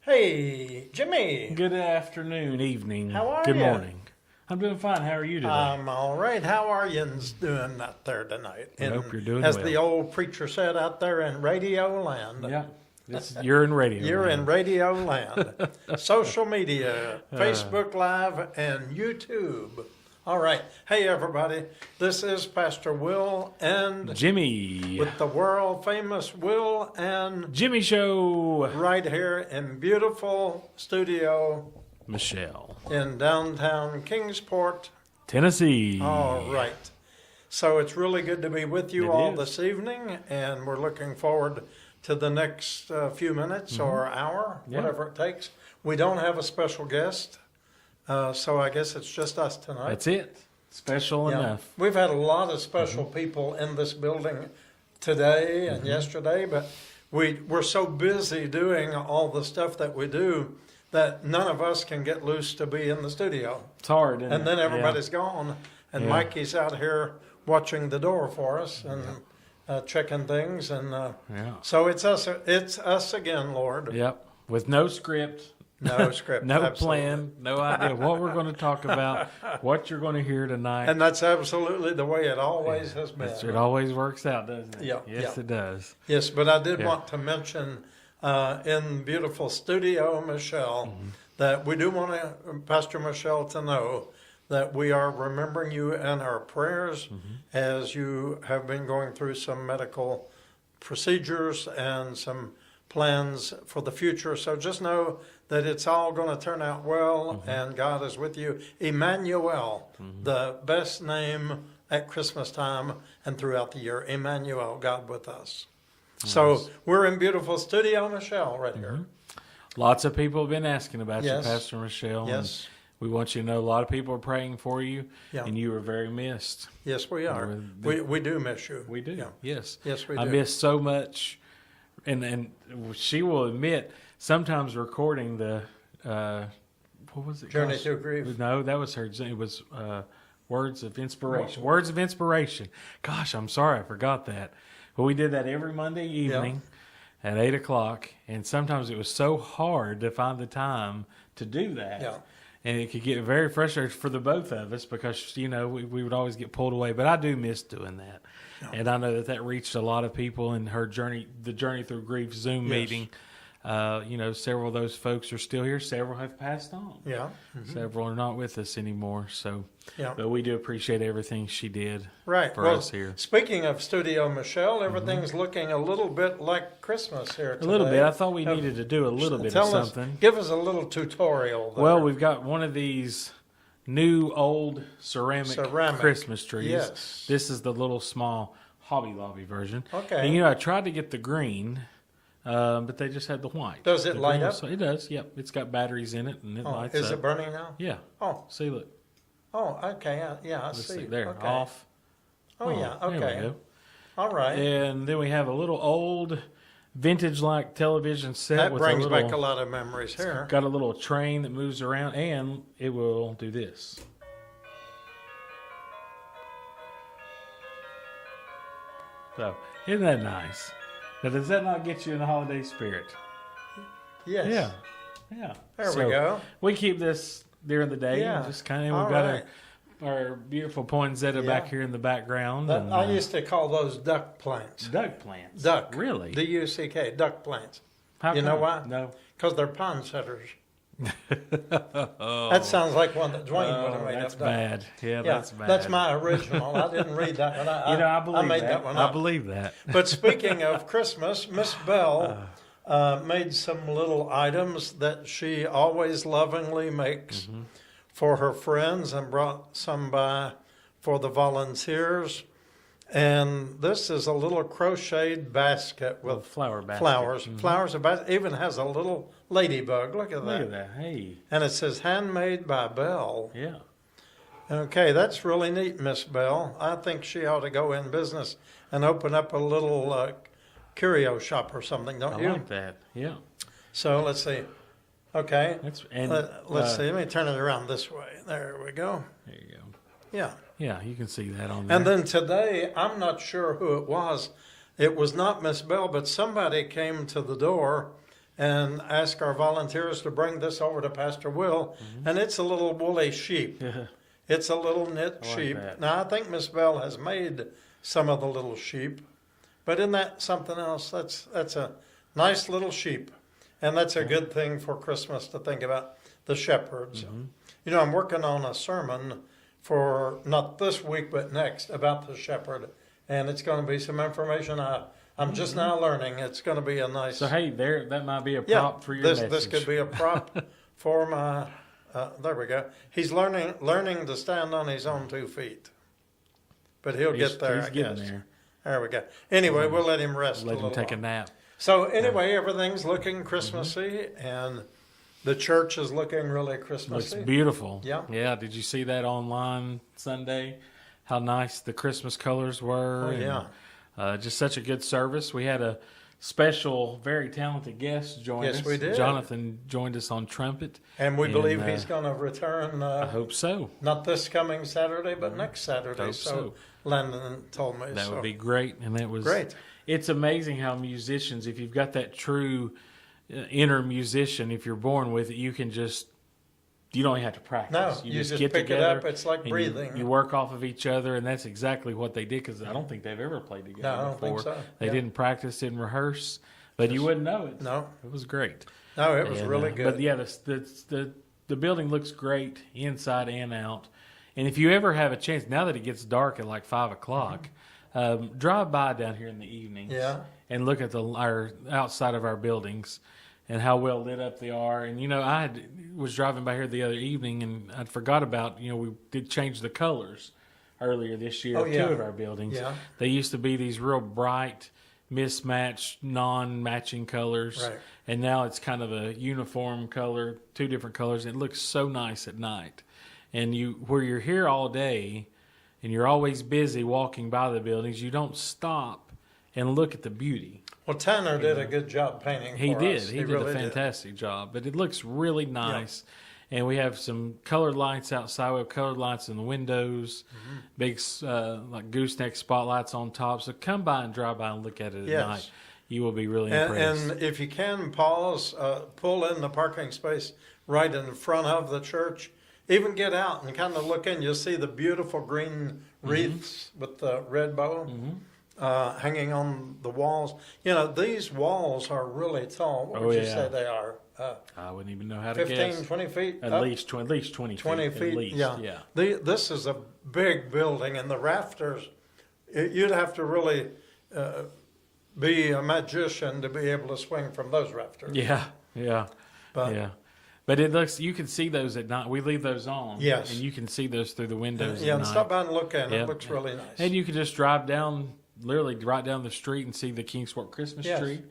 Hey, Jimmy. Good afternoon, evening. How are Good you? morning. I'm doing fine. How are you today? I'm all right. How are yous doing out there tonight? I hope you're doing as well. the old preacher said out there in Radio Land. Yeah. You're in radio. You're land. in Radio Land. Social media, Facebook Live, and YouTube. All right. Hey, everybody. This is Pastor Will and Jimmy. with the world famous Will and Jimmy Show. right here in beautiful studio Michelle. in downtown Kingsport. Tennessee. All right. So it's really good to be with you It all is. this evening, and we're looking forward to the next few minutes or hour, Yeah. whatever it takes. We don't have a special guest, so I guess it's just us tonight. That's it. Special Yeah. enough. We've had a lot of special people in this building today and yesterday, but we're so busy doing all the stuff that we do that none of us can get loose to be in the studio. It's hard, isn't And it? then Yeah. everybody's gone, and Yeah. Mikey's out here watching the door for us and checking things, and Yeah. so it's us again, Lord. Yep. With no script. No script, No absolutely. plan. No idea what we're going to talk about, what you're going to hear tonight. And that's absolutely the way it always has been. It always works out, doesn't it? Yeah, Yes, yeah. it does. Yes, but I did Yeah. want to mention in beautiful studio, Michelle, Mm-hmm. that we do want Pastor Michelle to know that we are remembering you in our prayers Mm-hmm. as you have been going through some medical procedures and some plans for the future. So just know that it's all going to turn out well, Mm-hmm. and God is with you. Emmanuel, the best name at Christmas time and throughout the year. Emmanuel, God with us. So we're in beautiful studio, Michelle, right here. Lots of people have been asking about Yes. you, Pastor Michelle. Yes. And we want you to know a lot of people are praying for you, Yeah. and you are very missed. Yes, we are. We do miss you. We do. Yeah. Yes. Yes, we I do. miss so much, and she will admit sometimes recording the what was it? Journey Gosh. Through Grief. No, that was her. It was Words of Inspiration. Words of Inspiration. Gosh, I'm sorry, I forgot that. But we did that every Monday evening at 8:00, and sometimes it was so hard to find the time to do that. Yeah. And it could get very frustrating for the both of us because, we would always get pulled away. But I do miss doing that. And I know that reached a lot of people in her journey, the Journey Through Grief Zoom Yes. meeting. Several of those folks are still here. Several have passed on. Yeah. Several are not with us anymore. So, Yeah. but we do appreciate everything she did Right. for Well, us here. speaking of Studio Michelle, everything's looking a little bit like Christmas here today. A little bit. I thought we Have- needed to do a little bit of Tell us, something. give us a little tutorial there. Well, we've got one of these new old ceramic Christmas trees. Yes. This is the little small Hobby Lobby version. Okay. And I tried to get the green, but they just had the white. Does it The light green up? was- It does. Yep. It's got batteries in it, and it Oh, lights is up. it burning now? Yeah. Oh, See, look. okay. I Let's see. There. Okay. Off. Oh, yeah. There we Okay. go. All right. And then we have a little old vintage-like television set That with brings a little, back a lot of memories here. got a little train that moves around, and it will do this. So, isn't that nice? Now, does that not get you in the holiday spirit? Yes. Yeah. Yeah. There we So, go. We keep this during the day. Yeah. And just kind of, All we've got right. our beautiful poinsettia Yeah. back here in the background. and, I used to call those duck plants. duck plants. Duck. Really? D-U-C-K, duck plants. How you know come? why? No. Because they're pond setters. That sounds like one that Dwayne would have made That's up. bad. Yeah, Yeah, that's bad. that's my original. I didn't read that one. I believe I made that. one I up. believe that. But speaking of Christmas, Miss Bell made some little items that she always lovingly makes for her friends and brought some by for the volunteers. And this is a little crocheted basket with flower basket. flowers. Flowers about even has a little ladybug. Look at that. Look at that. Hey. And it says handmade by Belle. Yeah. Okay, that's really neat, Miss Belle. I think she ought to go in business and open up a little curio shop or something, don't I you? like that. Yeah. So let's see. Okay, That's and let's see. Let me turn it around this way. There we go. There you go. Yeah. Yeah, you can see that on there. And then today, I'm not sure who it was. It was not Miss Bell, but somebody came to the door and asked our volunteers to bring this over to Pastor Will. And it's a little woolly sheep. It's a little knit I like sheep. that. Now, I think Miss Bell has made some of the little sheep. But isn't that something else? That's a nice little sheep. And that's a good thing for Christmas to think about the shepherds. You know, I'm working on a sermon for not this week but next about the shepherd, and it's going to be some information I'm just now learning. It's going to be a nice. So hey, there that might be a prop for your this message. this could be a prop for my. There we go. He's learning to stand on his own 2 feet, but he'll get there. He's I getting guess. there. There we go. Anyway, we'll let him rest. Let a him little take a while. nap. So anyway, everything's looking Christmassy, and the church is looking really Looks Christmassy. beautiful. Yeah. Yeah. Did you see that online Sunday? How nice the Christmas colors were. Oh, and, yeah. just such a good service. We had a special, very talented guest join us. Yes, we did. Jonathan joined us on trumpet. And we believe And, he's going to return I hope so. not this coming Saturday, but next Saturday. Hope so. Landon told me. That so. would be great. And that was Great. It's amazing how musicians, if you've got that true inner musician, if you're born with it, you can just, you don't have to practice. No, you just get pick it together up. It's like and breathing. You work off of each other, and that's exactly what they did, because I don't think they've ever played together No, I don't before. think so. They Yeah. didn't practice, didn't rehearse, but you wouldn't know it. No. It was great. No, it was And, really good. But yeah, the building looks great inside and out. And if you ever have a chance, now that it gets dark at like 5 o'clock, drive by down here in the evenings Yeah. and look at our outside of our buildings and how well lit up they are. And, you know, was driving by here the other evening, and I forgot about, you know, we did change the colors earlier this year Oh, of yeah. 2 of our buildings. Yeah. They used to be these real bright, mismatched, non-matching colors. Right. And now it's kind of a uniform color, 2 different colors. It looks so nice at night. And where you're here all day and you're always busy walking by the buildings, you don't stop and look at the beauty. Well, Tanner did a good job painting He for did. us. He did really a fantastic job. But it looks really nice. And we have some colored lights outside. We have colored lights in the windows, big like gooseneck spotlights on top. So come by and drive by and look at it at Yes. night. You will be really impressed. And if you can, pause, pull in the parking space right in front of the church. Even get out and kind of look in. You'll see the beautiful green wreaths with the red bow hanging on the walls. You know, these walls are really tall. What would you say they are? I wouldn't even know how to 15, guess. 20 feet? At up? least 20 20 feet. feet. At least, yeah. yeah. This is a big building, and the rafters, you'd have to really be a magician to be able to swing from those rafters. Yeah, yeah, But- yeah. But it looks, you can see those at night. We leave those on. Yes. And you can see those through the windows Yeah, at and night. stop by and look at it. Yep. It looks really nice. And you can just drive down, literally right down the street and see the Kingsport Christmas Yes. tree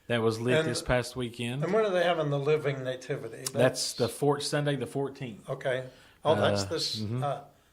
that was lit And- this past weekend. And when are they having the living nativity? That's the Sunday the 14th. Okay. Oh, that's Uh,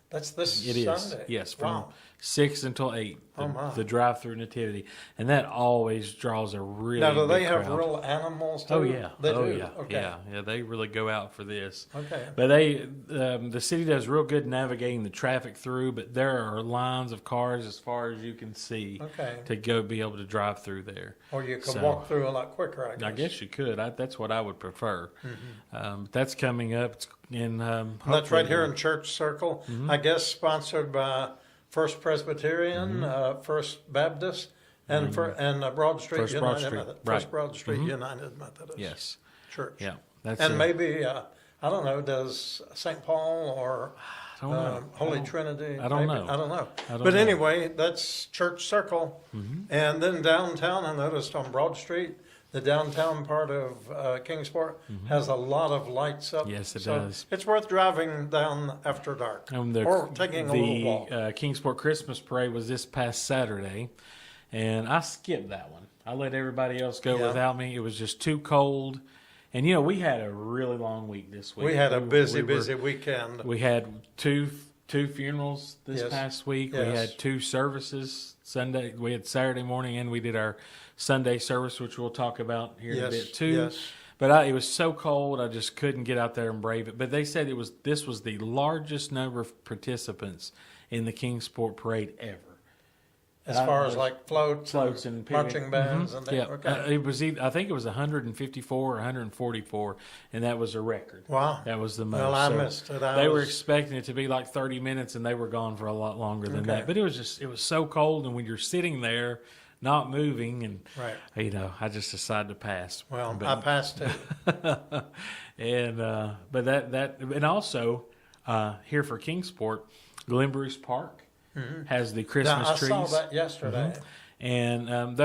this It is. Sunday. Yes, from Wow. 6 until 8. Oh, my. The drive-through nativity. And that always draws a really Now, do they big have crowd. real animals too? Oh yeah, They oh do? yeah, Okay. yeah. They really go out for this. Okay. But the city does real good navigating the traffic through. But there are lines of cars as far as you can see Okay. to be able to drive through there. Or you could So- walk through a lot quicker, I guess. I guess you could. That's what I would prefer. Mm-hmm. That's coming up. It's in. And that's right here hopefully- in Church Circle. Mm-hmm. I guess sponsored by First Presbyterian, First Baptist, and Broad Street First Broad United Street, Methodist. right. First Broad Street United Methodist Yes. Church. Yeah. That's And maybe I don't know. Does St. Paul or I don't know. Holy Trinity? I don't maybe? know. I don't know. I don't But know. anyway, that's Church Circle, and then downtown I noticed on Broad Street the downtown part of Kingsport has a lot of lights up. Yes, it so does. It's worth driving down after dark or taking a little walk. Kingsport Christmas Parade was this past Saturday, and I skipped that one. I let everybody else go without me. It was just too cold. And, we had a really long week this week. We had a busy weekend. We had two funerals this past week. Yes. We had 2 services Sunday. We had Saturday morning, and we did our Sunday service, which we'll talk about here in a bit too. Yes. But it was so cold, I just couldn't get out there and brave it. But they said this was the largest number of participants in the Kingsport Parade ever. As far as like floats and marching bands and that. Yeah, Okay. it was. I think it was 154 or 144, and that was a record. Wow. That was the most. Well, I missed it. They were expecting it to be like 30 minutes, and they were gone for a lot longer than that. But it was so cold, and when you're sitting there, not moving, and I just decided to pass. Well, I passed it. And but and also here for Kingsport, Glen Bruce Park has the Christmas trees. I saw that yesterday. And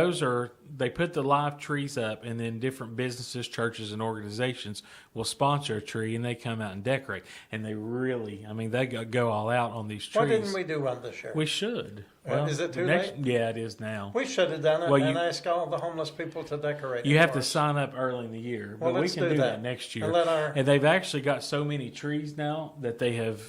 they put the live trees up, and then different businesses, churches, and organizations will sponsor a tree, and they come out and decorate. And they really, they go all out on these trees. Why didn't we do one this year? We should. Is it too late? Yeah, it is now. We should have done it and asked all the homeless people to decorate. You have to sign up early in the year, well, but we can do that next year. And they've actually got so many trees now that they have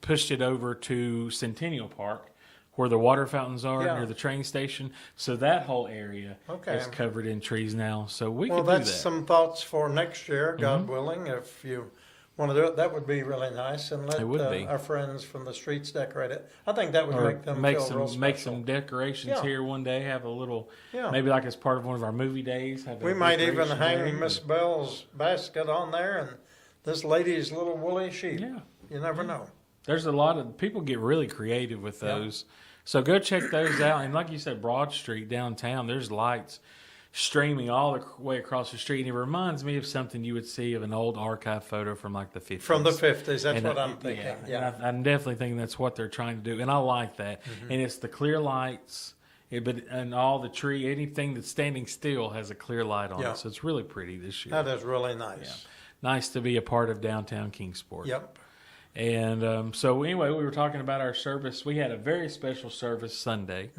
pushed it over to Centennial Park, where the water fountains are near the train station. So that whole area is covered in trees now. So we can do that. Well, that's some thoughts for next year, God willing. If you want to do it, that would be really nice. And let our friends from the streets decorate it. I think that would make them feel real special. Make some decorations here one day. Have a little, maybe like as part of one of our movie days. We might even hang Miss Bell's basket on there and this lady's little woolly sheep. Yeah. You never know. There's a lot of people get really creative with those. So go check those out. And like you said, Broad Street downtown, there's lights streaming all the way across the street. And it reminds me of something you would see of an old archive photo from like the 50s. From the 50s, that's what I'm thinking. Yeah. I'm definitely thinking that's what they're trying to do. And I like that. And it's the clear lights. And all the tree, anything that's standing still has a clear light on it. So it's really pretty this year. That is really nice. Yeah. Nice to be a part of downtown Kingsport. Yep. And so anyway, we were talking about our service. We had a very special service Sunday.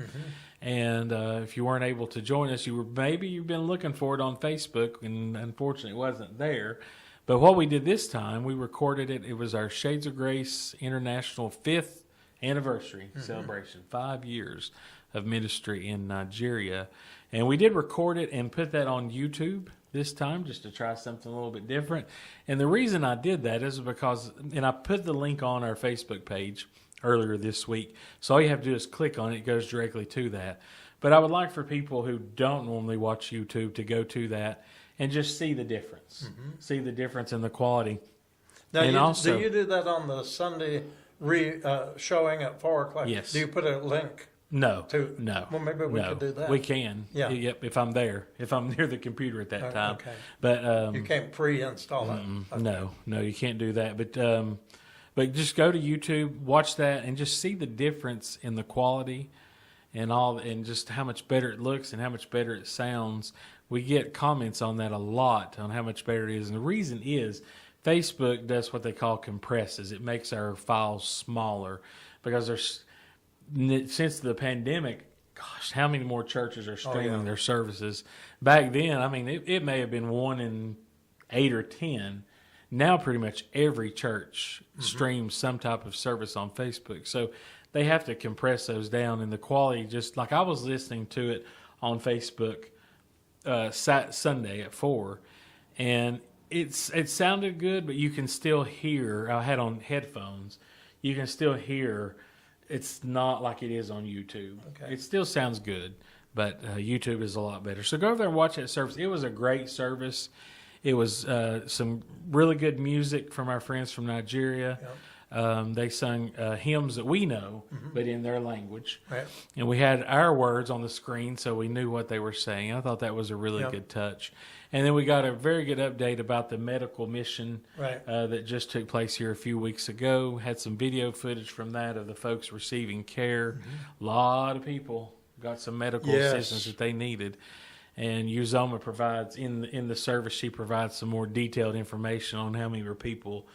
And if you weren't able to join us, you've been looking for it on Facebook, and unfortunately it wasn't there. But what we did this time, we recorded it. It was our Shades of Grace International 5th anniversary celebration, 5 years of ministry in Nigeria. And we did record it and put that on YouTube this time, just to try something a little bit different. And the reason I did that is because, and I put the link on our Facebook page earlier this week, so all you have to do is click on it. It goes directly to that. But I would like for people who don't normally watch YouTube to go to that and just see the difference, see the difference in the quality. Now, and do you do that on the Sunday showing at 4 o'clock? Yes. Do you put a link? No. No. Well, maybe we could do that. We can. Yeah. Yep. If I'm there, if I'm near the computer at that time. Okay. But you can't pre-install it. Okay. No, you can't do that. But just go to YouTube, watch that, and just see the difference in the quality and just how much better it looks and how much better it sounds. We get comments on that a lot on how much better it is, and the reason is Facebook does what they call compresses. It makes our files smaller because since the pandemic, gosh, how many more churches are streaming their services? Back then, it may have been 1 in 8 or 10. Now pretty much every church streams some type of service on Facebook. So they have to compress those down, and the quality, just like I was listening to it on Facebook Sunday at 4, and it sounded good, but you can still hear, I had on headphones, you can still hear it's not like it is on YouTube. Okay. It still sounds good, but YouTube is a lot better. So go over there and watch that service. It was a great service. It was some really good music from our friends from Nigeria. Yep. They sung hymns that we know, but in their language. Right. And we had our words on the screen, so we knew what they were saying. I thought that was a really good touch. And then we got a very good update about the medical mission that just took place here a few weeks ago. Had some video footage from that of the folks receiving care. A lot of people got some medical assistance that they needed. And Uzoma provides in the service. She provides some more detailed information on how many people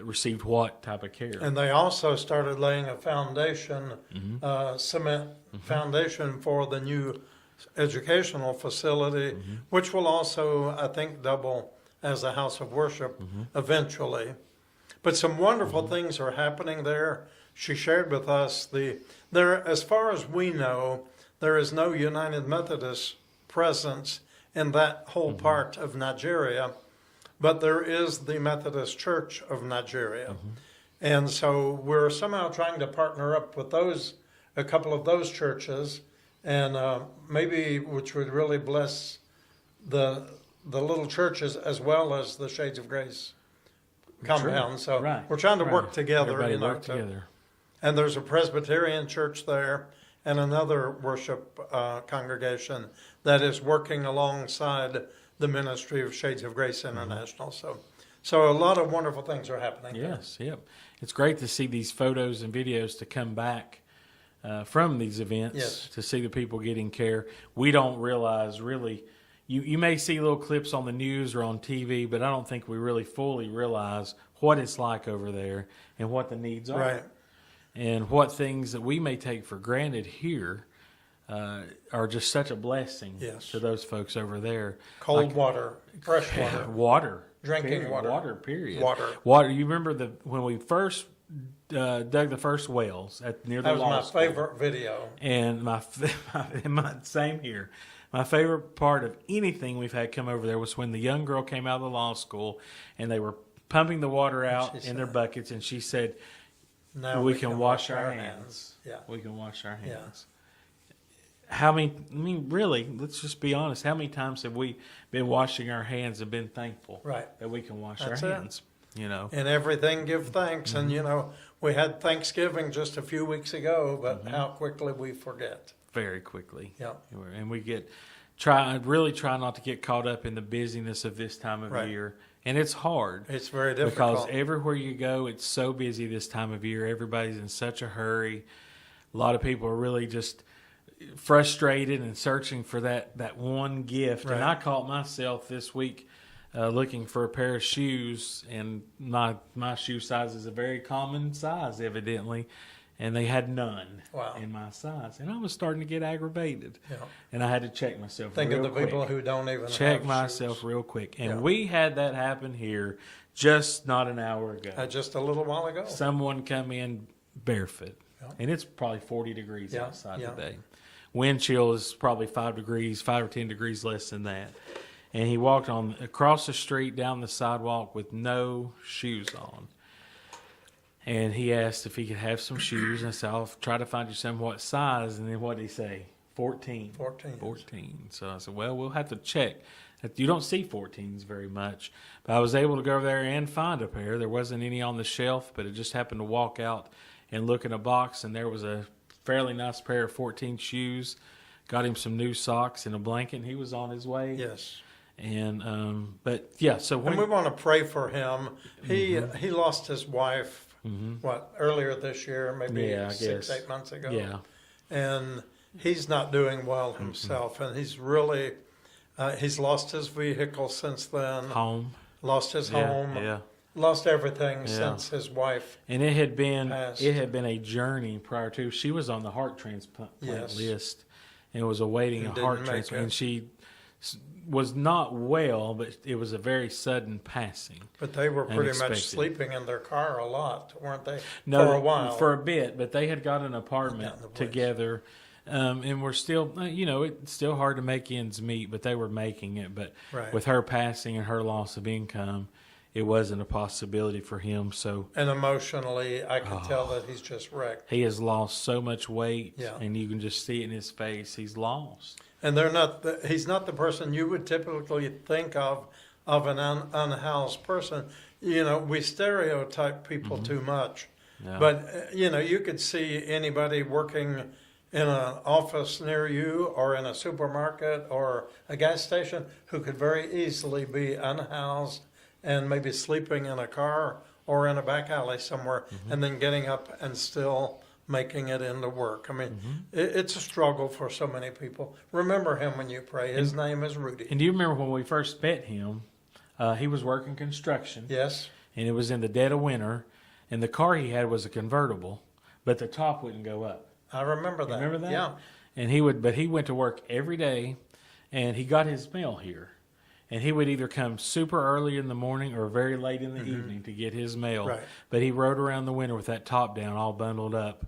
received what type of care. And they also started laying a foundation, cement foundation for the new educational facility, which will also, I think, double as a house of worship eventually. But some wonderful things are happening there. She shared with us there, as far as we know, there is no United Methodist presence in that whole part of Nigeria, but there is the Methodist Church of Nigeria. And so we're somehow trying to partner up with a couple of those churches, and maybe which would really bless the little churches as well as the Shades of Grace compound. So we're trying to work together. Everybody work together. And there's a Presbyterian church there and another worship congregation that is working alongside the ministry of Shades of Grace International. So a lot of wonderful things are happening. Yes, yep. It's great to see these photos and videos to come back from these events, to see the people getting care. We don't realize really, you may see little clips on the news or on TV, but I don't think we really fully realize what it's like over there and what the needs are. Right. And what things that we may take for granted here are just such a blessing to those folks over there. Cold water, fresh water. Water. Drinking period. water. Water, period. Water. You remember when we first dug the first wells near the That was law my school? favorite video. And same here. My favorite part of anything we've had come over there was when the young girl came out of the law school and they were pumping the water out in their buckets, and she said, Now we can wash our hands. Yeah. We can wash our hands. How many, really, let's just be honest. How many times have we been washing our hands and been thankful that we can wash That's our it. hands? In everything, give thanks. And, we had Thanksgiving just a few weeks ago, but how quickly we forget. Very quickly. Yeah. And we really try not to get caught up in the busyness of this time of year. And it's hard. It's very difficult. Because everywhere you go, it's so busy this time of year. Everybody's in such a hurry. A lot of people are really just frustrated and searching for that one gift. Right. And I caught myself this week looking for a pair of shoes, and my shoe size is a very common size, evidently, and they had none in my size. And I was starting to get aggravated. Yeah. And I had to check myself Think real of the quick. people who don't even Check have myself shoes. real quick. And we had that happen here just not an hour ago. Just a little while ago. Someone come in barefoot. Yeah. And it's probably 40 degrees outside Yeah. today. Wind chill is probably 5 or 10 degrees less than that. And he walked across the street down the sidewalk with no shoes on. And he asked if he could have some shoes. And I said, I'll try to find you some. What size? And then what did he say? 14. 14. So I said, well, we'll have to check. You don't see 14s very much. But I was able to go over there and find a pair. There wasn't any on the shelf, but it just happened to walk out and look in a box, and there was a fairly nice pair of 14 shoes. Got him some new socks and a blanket, and he was on his way. Yes. And but yeah, so and we want to pray for him. He lost his wife earlier this year, maybe 6-8 months ago. Yeah. And he's not doing well himself, and he's really he's lost his vehicle since then. Lost his home. Yeah. Lost everything since his wife. And it had been passed. a journey prior to. She was on the heart transplant list and was awaiting a heart transplant. And she was not well, but it was a very sudden passing. But they were pretty unexpected. much sleeping in their car a lot, weren't they? No, for a while. For a bit, but they had got an apartment together. And we're still, it's still hard to make ends meet, but they were making it. But with her passing and her loss of income, it wasn't a possibility for him. So, and emotionally, I can tell that he's just wrecked. He has lost so much weight, and you can just see it in his face. He's lost. And he's not the person you would typically think of an unhoused person. We stereotype people too much. Yeah. But, you could see anybody working in an office near you or in a supermarket or a gas station who could very easily be unhoused and maybe sleeping in a car or in a back alley somewhere and then getting up and still making it into work. I mean, it's a struggle for so many people. Remember him when you pray. His name is Rudy. And do you remember when we first met him? He was working construction. Yes. And it was in the dead of winter, and the car he had was a convertible, but the top wouldn't go up. I remember that. Remember that? Yeah. And but he went to work every day, and he got his mail here. And he would either come super early in the morning or very late in the evening to get his mail. Right. But he rode around the winter with that top down, all bundled up.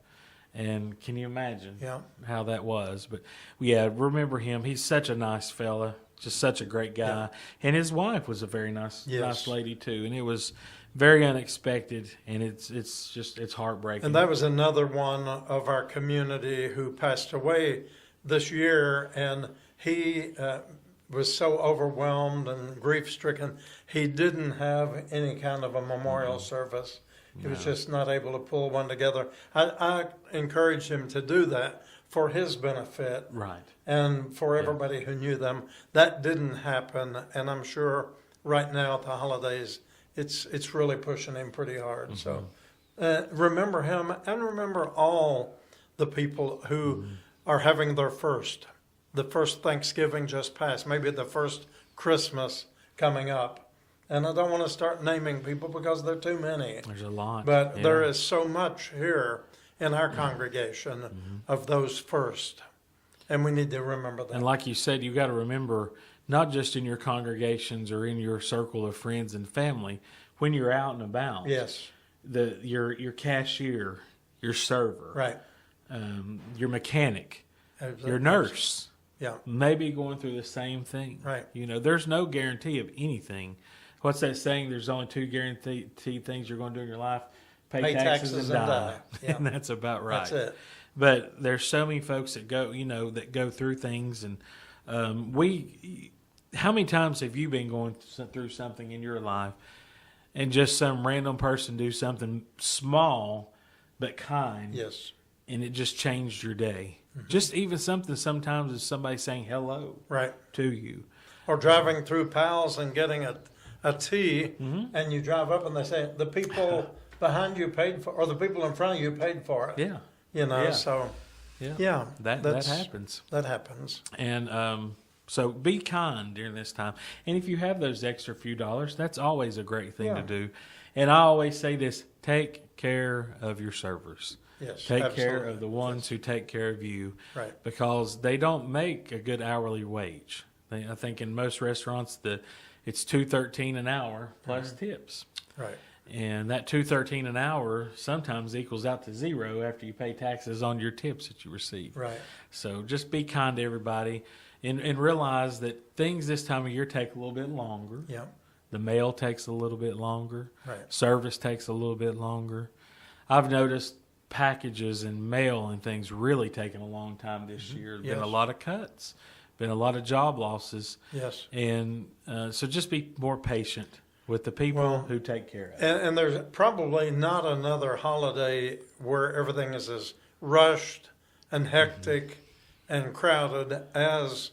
And can you imagine how that was? But yeah, remember him. He's such a nice fella, just such a great guy. Yeah. And his wife was a very nice Yes. lady too. And it was very unexpected, and it's heartbreaking. And that was another one of our community who passed away this year, and he was so overwhelmed and grief-stricken, he didn't have any kind of a memorial service. He was just not able to pull one together. I encouraged him to do that for his benefit, Right. and for everybody who knew them. That didn't happen, and I'm sure right now at the holidays, it's really pushing him pretty hard. So remember him, and remember all the people who are having their the first Thanksgiving just passed, maybe the first Christmas coming up. And I don't want to start naming people because there are too many. There's a lot. But there is so much here in our congregation of those first. And we need to remember that. And like you said, you got to remember, not just in your congregations or in your circle of friends and family, when you're out and about. Yes. Your cashier, your server, Right. Your mechanic, your nurse, may be going through the same thing. Right. You know, there's no guarantee of anything. What's that saying? There's only two guaranteed things you're going to do in your life: pay taxes and die. Yeah. And that's about right. That's it. But there's so many folks that go through things, and how many times have you been going through something in your life, and just some random person do something small but kind, Yes. and it just changed your day? Just even something sometimes is somebody saying hello Right. to you. Or driving through Powell's and getting a tea, and you drive up and they say, the people behind you paid for, or the people in front of you paid for it. Yeah. You know, Yeah. so, Yeah. That happens. That happens. And so be kind during this time. And if you have those extra few dollars, that's always a great thing to do. And I always say this: take care of your servers. Yes. Take care of the ones who take care of you. Right. Because they don't make a good hourly wage. I think in most restaurants it's $2.13 an hour plus tips. Right. And that $2.13 an hour sometimes equals out to zero after you pay taxes on your tips that you receive. Right. So just be kind to everybody, and realize that things this time of year take a little bit longer. Yeah. The mail takes a little bit longer. Right. Service takes a little bit longer. I've noticed packages and mail and things really taking a long time this year. There's been a lot of cuts, been a lot of job losses. Yes. And so just be more patient with the people who take care of it. And there's probably not another holiday where everything is as rushed and hectic and crowded as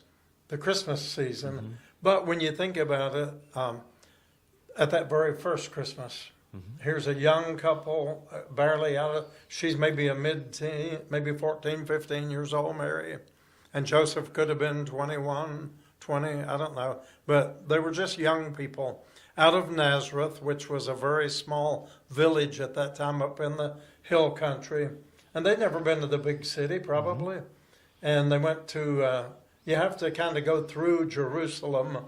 the Christmas season. But when you think about it, at that very first Christmas, here's a young couple, barely out of, she's maybe a mid-teen, maybe 14, 15 years old, Mary. And Joseph could have been 21, 20, I don't know. But they were just young people out of Nazareth, which was a very small village at that time up in the hill country. And they'd never been to the big city, probably. And they went to, you have to kind of go through Jerusalem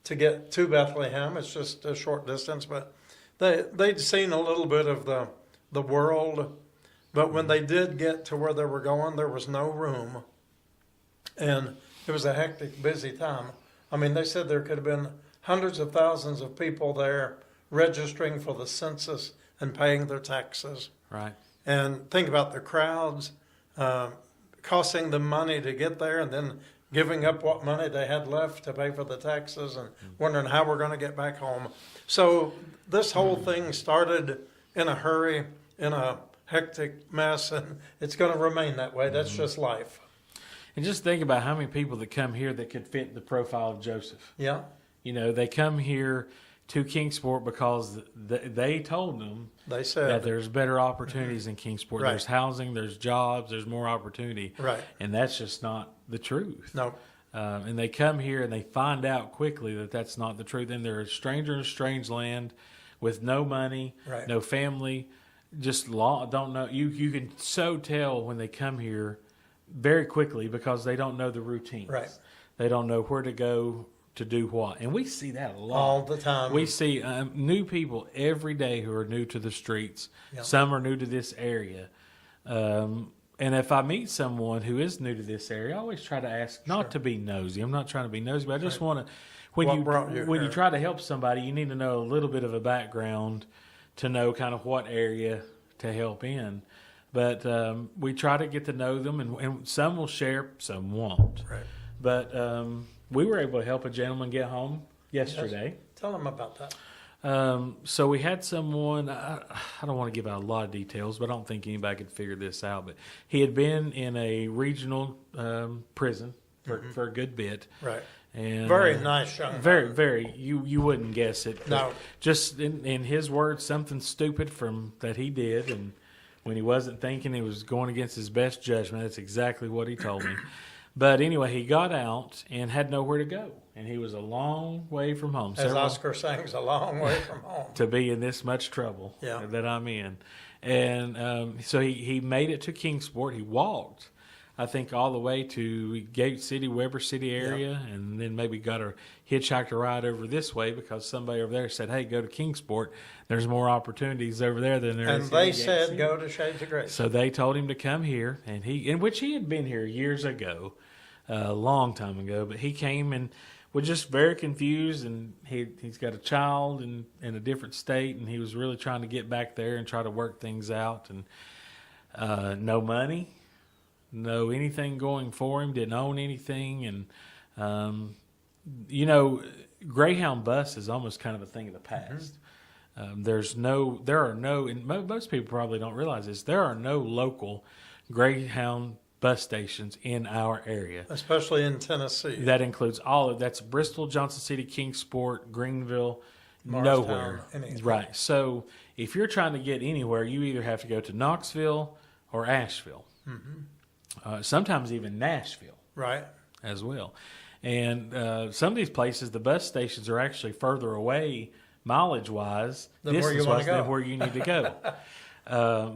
to get to Bethlehem. It's just a short distance, but they'd seen a little bit of the world. But when they did get to where they were going, there was no room. And it was a hectic, busy time. I mean, they said there could have been hundreds of thousands of people there registering for the census and paying their taxes. Right. And think about the crowds, costing them money to get there and then giving up what money they had left to pay for the taxes and wondering how we're going to get back home. So this whole thing started in a hurry, in a hectic mess, and it's going to remain that way. That's just life. And just think about how many people that come here that could fit the profile of Joseph. Yeah. You know, they come here to Kingsport because they told them They that said, there's better opportunities in Kingsport. Right. There's housing, there's jobs, there's more opportunity. right, And that's just not the truth. no, And they come here and they find out quickly that that's not the truth. And they're a stranger in a strange land with no money, Right. no family, just don't know. You can so tell when they come here very quickly because they don't know the routines. Right. They don't know where to go to do what. And we see that a lot. all the time. We see new people every day who are new to the streets. Yeah. Some are new to this area. And if I meet someone who is new to this area, I always try to ask, not to be nosy. I'm not trying to be nosy, but I just want to, What brought you when you here? try to help somebody, you need to know a little bit of a background to know kind of what area to help in. But we try to get to know them, and some will share, some won't. Right. But we were able to help a gentleman get home yesterday. Tell them about that. So we had someone, I don't want to give out a lot of details, but I don't think anybody could figure this out. But he had been in a regional prison for a good bit. Right. And Very nice young man. very, you wouldn't guess it. but No. Just in his words, something stupid that he did. And when he wasn't thinking, he was going against his best judgment. That's exactly what he told me. But anyway, he got out and had nowhere to go. And he was a long way from home. As Oscar sings, a long way from home. To be in this much trouble Yeah. that I'm in. And so he made it to Kingsport. He walked, I think, all the way to Gate City, Weber City area, and then maybe got a hitchhiker ride over this way because somebody over there said, hey, go to Kingsport. There's more opportunities over there than there And is they in Gate said, City." go to Shades of Grace. So they told him to come here, and in which he had been here years ago, a long time ago, but he came and was just very confused, and he's got a child in a different state, and he was really trying to get back there and try to work things out, and no money, no anything going for him, didn't own anything, and Greyhound bus is almost kind of a thing of the past. There are no, and most people probably don't realize this, there are no local Greyhound bus stations in our area. Especially in Tennessee. That includes that's Bristol, Johnson City, Kingsport, Greenville, Morristown, nowhere. anything. Right. So if you're trying to get anywhere, you either have to go to Knoxville or Asheville. Sometimes even Nashville Right. as well. And some of these places, the bus stations are actually further away mileage-wise, Than where you distance-wise, wanna than go. where you need to go.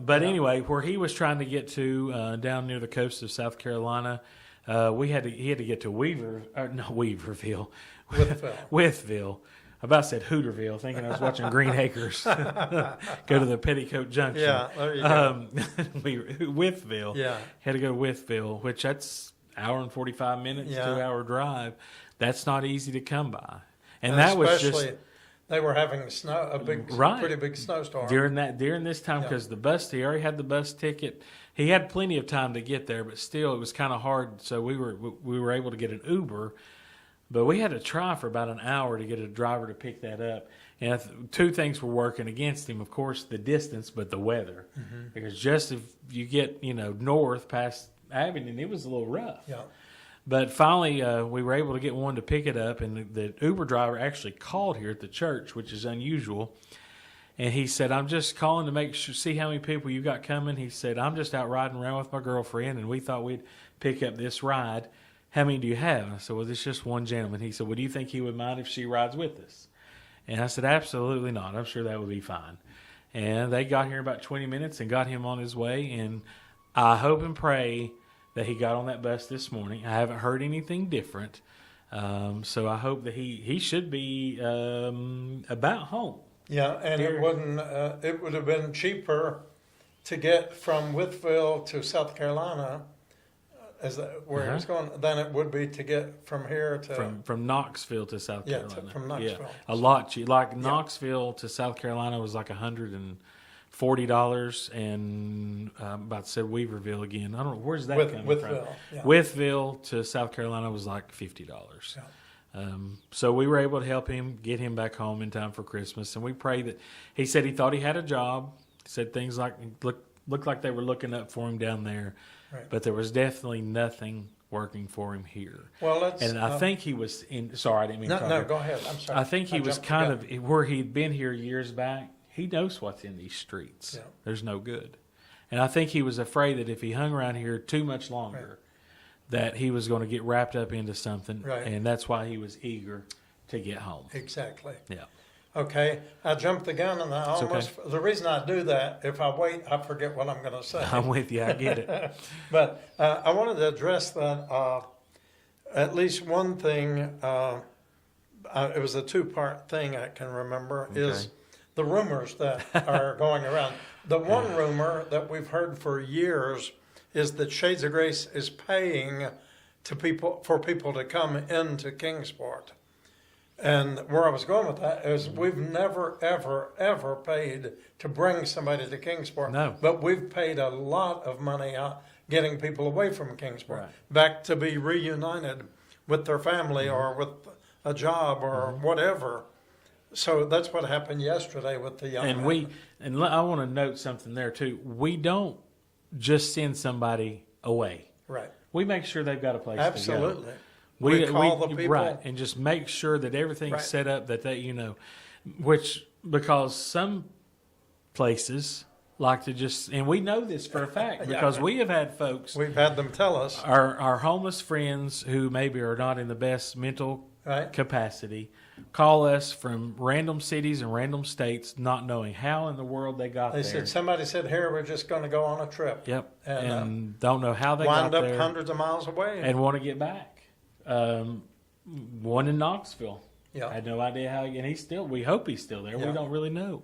But anyway, where he was trying to get to down near the coast of South Carolina, he had to get to Weaverville, Withville. Withville. I about said Hooterville, thinking I was watching Green Acres. Go to the Petticoat Junction. Yeah, there you go. Withville. Yeah. Had to go to Withville, which that's hour and 45 minutes, Yeah. 2-hour drive. That's not easy to come by. And that was especially, just they were having a Right. pretty big snowstorm. during this time Yeah. because he already had the bus ticket. He had plenty of time to get there, but still it was kind of hard. So we were able to get an Uber, but we had to try for about an hour to get a driver to pick that up. And two things were working against him. Of course, the distance, but the weather. Because just if you get north past Abingdon, it was a little rough. Yeah. But finally, we were able to get one to pick it up, and the Uber driver actually called here at the church, which is unusual. And he said, "I'm just calling to see how many people you got coming." He said, "I'm just out riding around with my girlfriend, and we thought we'd pick up this ride. How many do you have?" And I said, "Well, it's just one gentleman." He said, "Well, do you think he would mind if she rides with us?" And I said, "Absolutely not. I'm sure that would be fine." And they got here in about 20 minutes and got him on his way. And I hope and pray that he got on that bus this morning. I haven't heard anything different. So I hope that he should be about home. Yeah, and Here. it would have been cheaper to get from Withville to South Carolina, where he was going, than it would be to get from here to From Knoxville to South Yeah, Carolina. from Knoxville. Yeah, a lot cheap. Like Knoxville to South Carolina was like $140, and about to say Weaverville again. I don't know where's that coming Withville. from. Yeah. Withville to South Carolina was like $50. Yeah. So we were able to help him get him back home in time for Christmas, and we prayed that. He said he thought he had a job. He said things like looked like they were looking up for him down there, Right. but there was definitely nothing working for him here. Well, let's. And I think he was in. Sorry, I didn't mean to. No, go ahead. I'm sorry. I think he was jumped kind the of where he'd been here years back. He knows what's in these streets. Yeah. There's no good. And I think he was afraid that if he hung around here too much longer, that he was going to get wrapped up into something. Right. And that's why he was eager to get home. Exactly. Yeah. Okay, I jumped the gun and I It's okay. almost, the reason I do that, if I wait, I forget what I'm going to say. I'm with you. I get it. But I wanted to address that, at least one thing, it was a two-part thing I can remember, is the rumors that are going around. The one rumor that we've heard for years is that Shades of Grace is paying for people to come into Kingsport. And where I was going with that is we've never, ever, ever paid to bring somebody to Kingsport. No. But we've paid a lot of money out getting people away from Kingsport, Right. back to be reunited with their family or with a job or whatever. So that's what happened yesterday with the young man. I want to note something there too. We don't just send somebody away. Right. We make sure they've got a place to go. Absolutely. We call the people. Right, and just make sure that everything's Right. set up that because some places like to just, and we know this for a fact because we have had folks, We've had them tell us. our homeless friends who maybe are not in the best mental Right. capacity, call us from random cities and random states, not knowing how in the world they got They there. said, somebody said, here, we're just going to go on a trip. Yep, And, and don't know how they Wind got up there hundreds of miles away. and want to get back. One in Knoxville. Yeah. I had no idea how, and we hope he's still there. Yeah. We don't really know.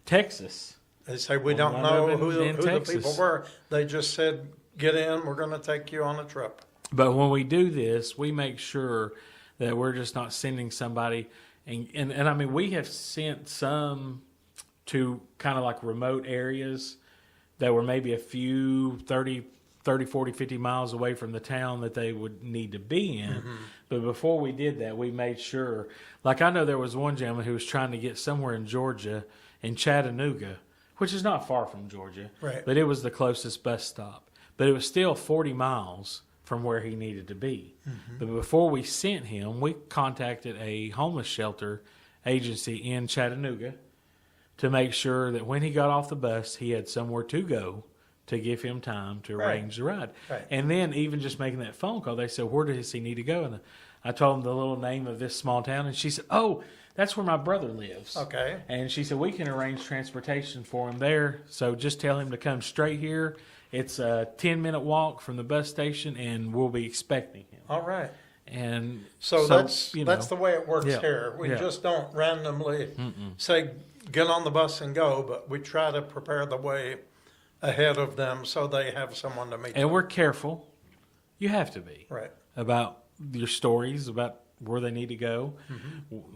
Texas. They say, we Well, don't wound know up who in the Texas. people were. They just said, get in, we're going to take you on a trip. But when we do this, we make sure that we're just not sending somebody. And I mean, we have sent some to kind of like remote areas that were maybe a few 30, 40, 50 miles away from the town that they would need to be in. Mm-hmm. But before we did that, we made sure, like I know there was one gentleman who was trying to get somewhere in Georgia, in Chattanooga, which is not far from Georgia, Right. but it was the closest bus stop. But it was still 40 miles from where he needed to be. Mm-hmm. But before we sent him, we contacted a homeless shelter agency in Chattanooga to make sure that when he got off the bus, he had somewhere to go to give him time to Right. arrange the ride. Right. And then even just making that phone call, they said, where does he need to go? And I told him the little name of this small town, and she said, oh, that's where my brother lives. Okay. And she said, we can arrange transportation for him there. So just tell him to come straight here. It's a 10-minute walk from the bus station, and we'll be expecting him. All right. And So that's the way it works Yeah. here. We Yeah. just don't randomly say, get on the bus and go, but we try to prepare the way ahead of them so they have someone to meet And them. we're careful. You have to be. Right. About your stories, about where they need to go.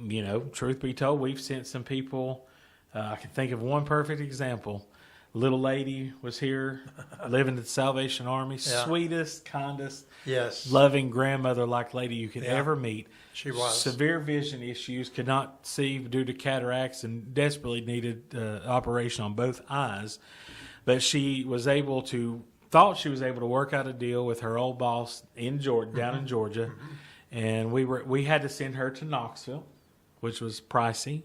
You know, truth be told, we've sent some people. I can think of one perfect example. Little lady was here, living at the Salvation Army. Yeah. Sweetest, kindest, Yes. loving grandmother-like lady you could Yeah. ever meet. She was. Severe vision issues, could not see due to cataracts, and desperately needed operation on both eyes. But she was able to, thought she was able to work out a deal with her old boss in Georgia, down in Georgia, and we had to send her to Knoxville, which was pricey,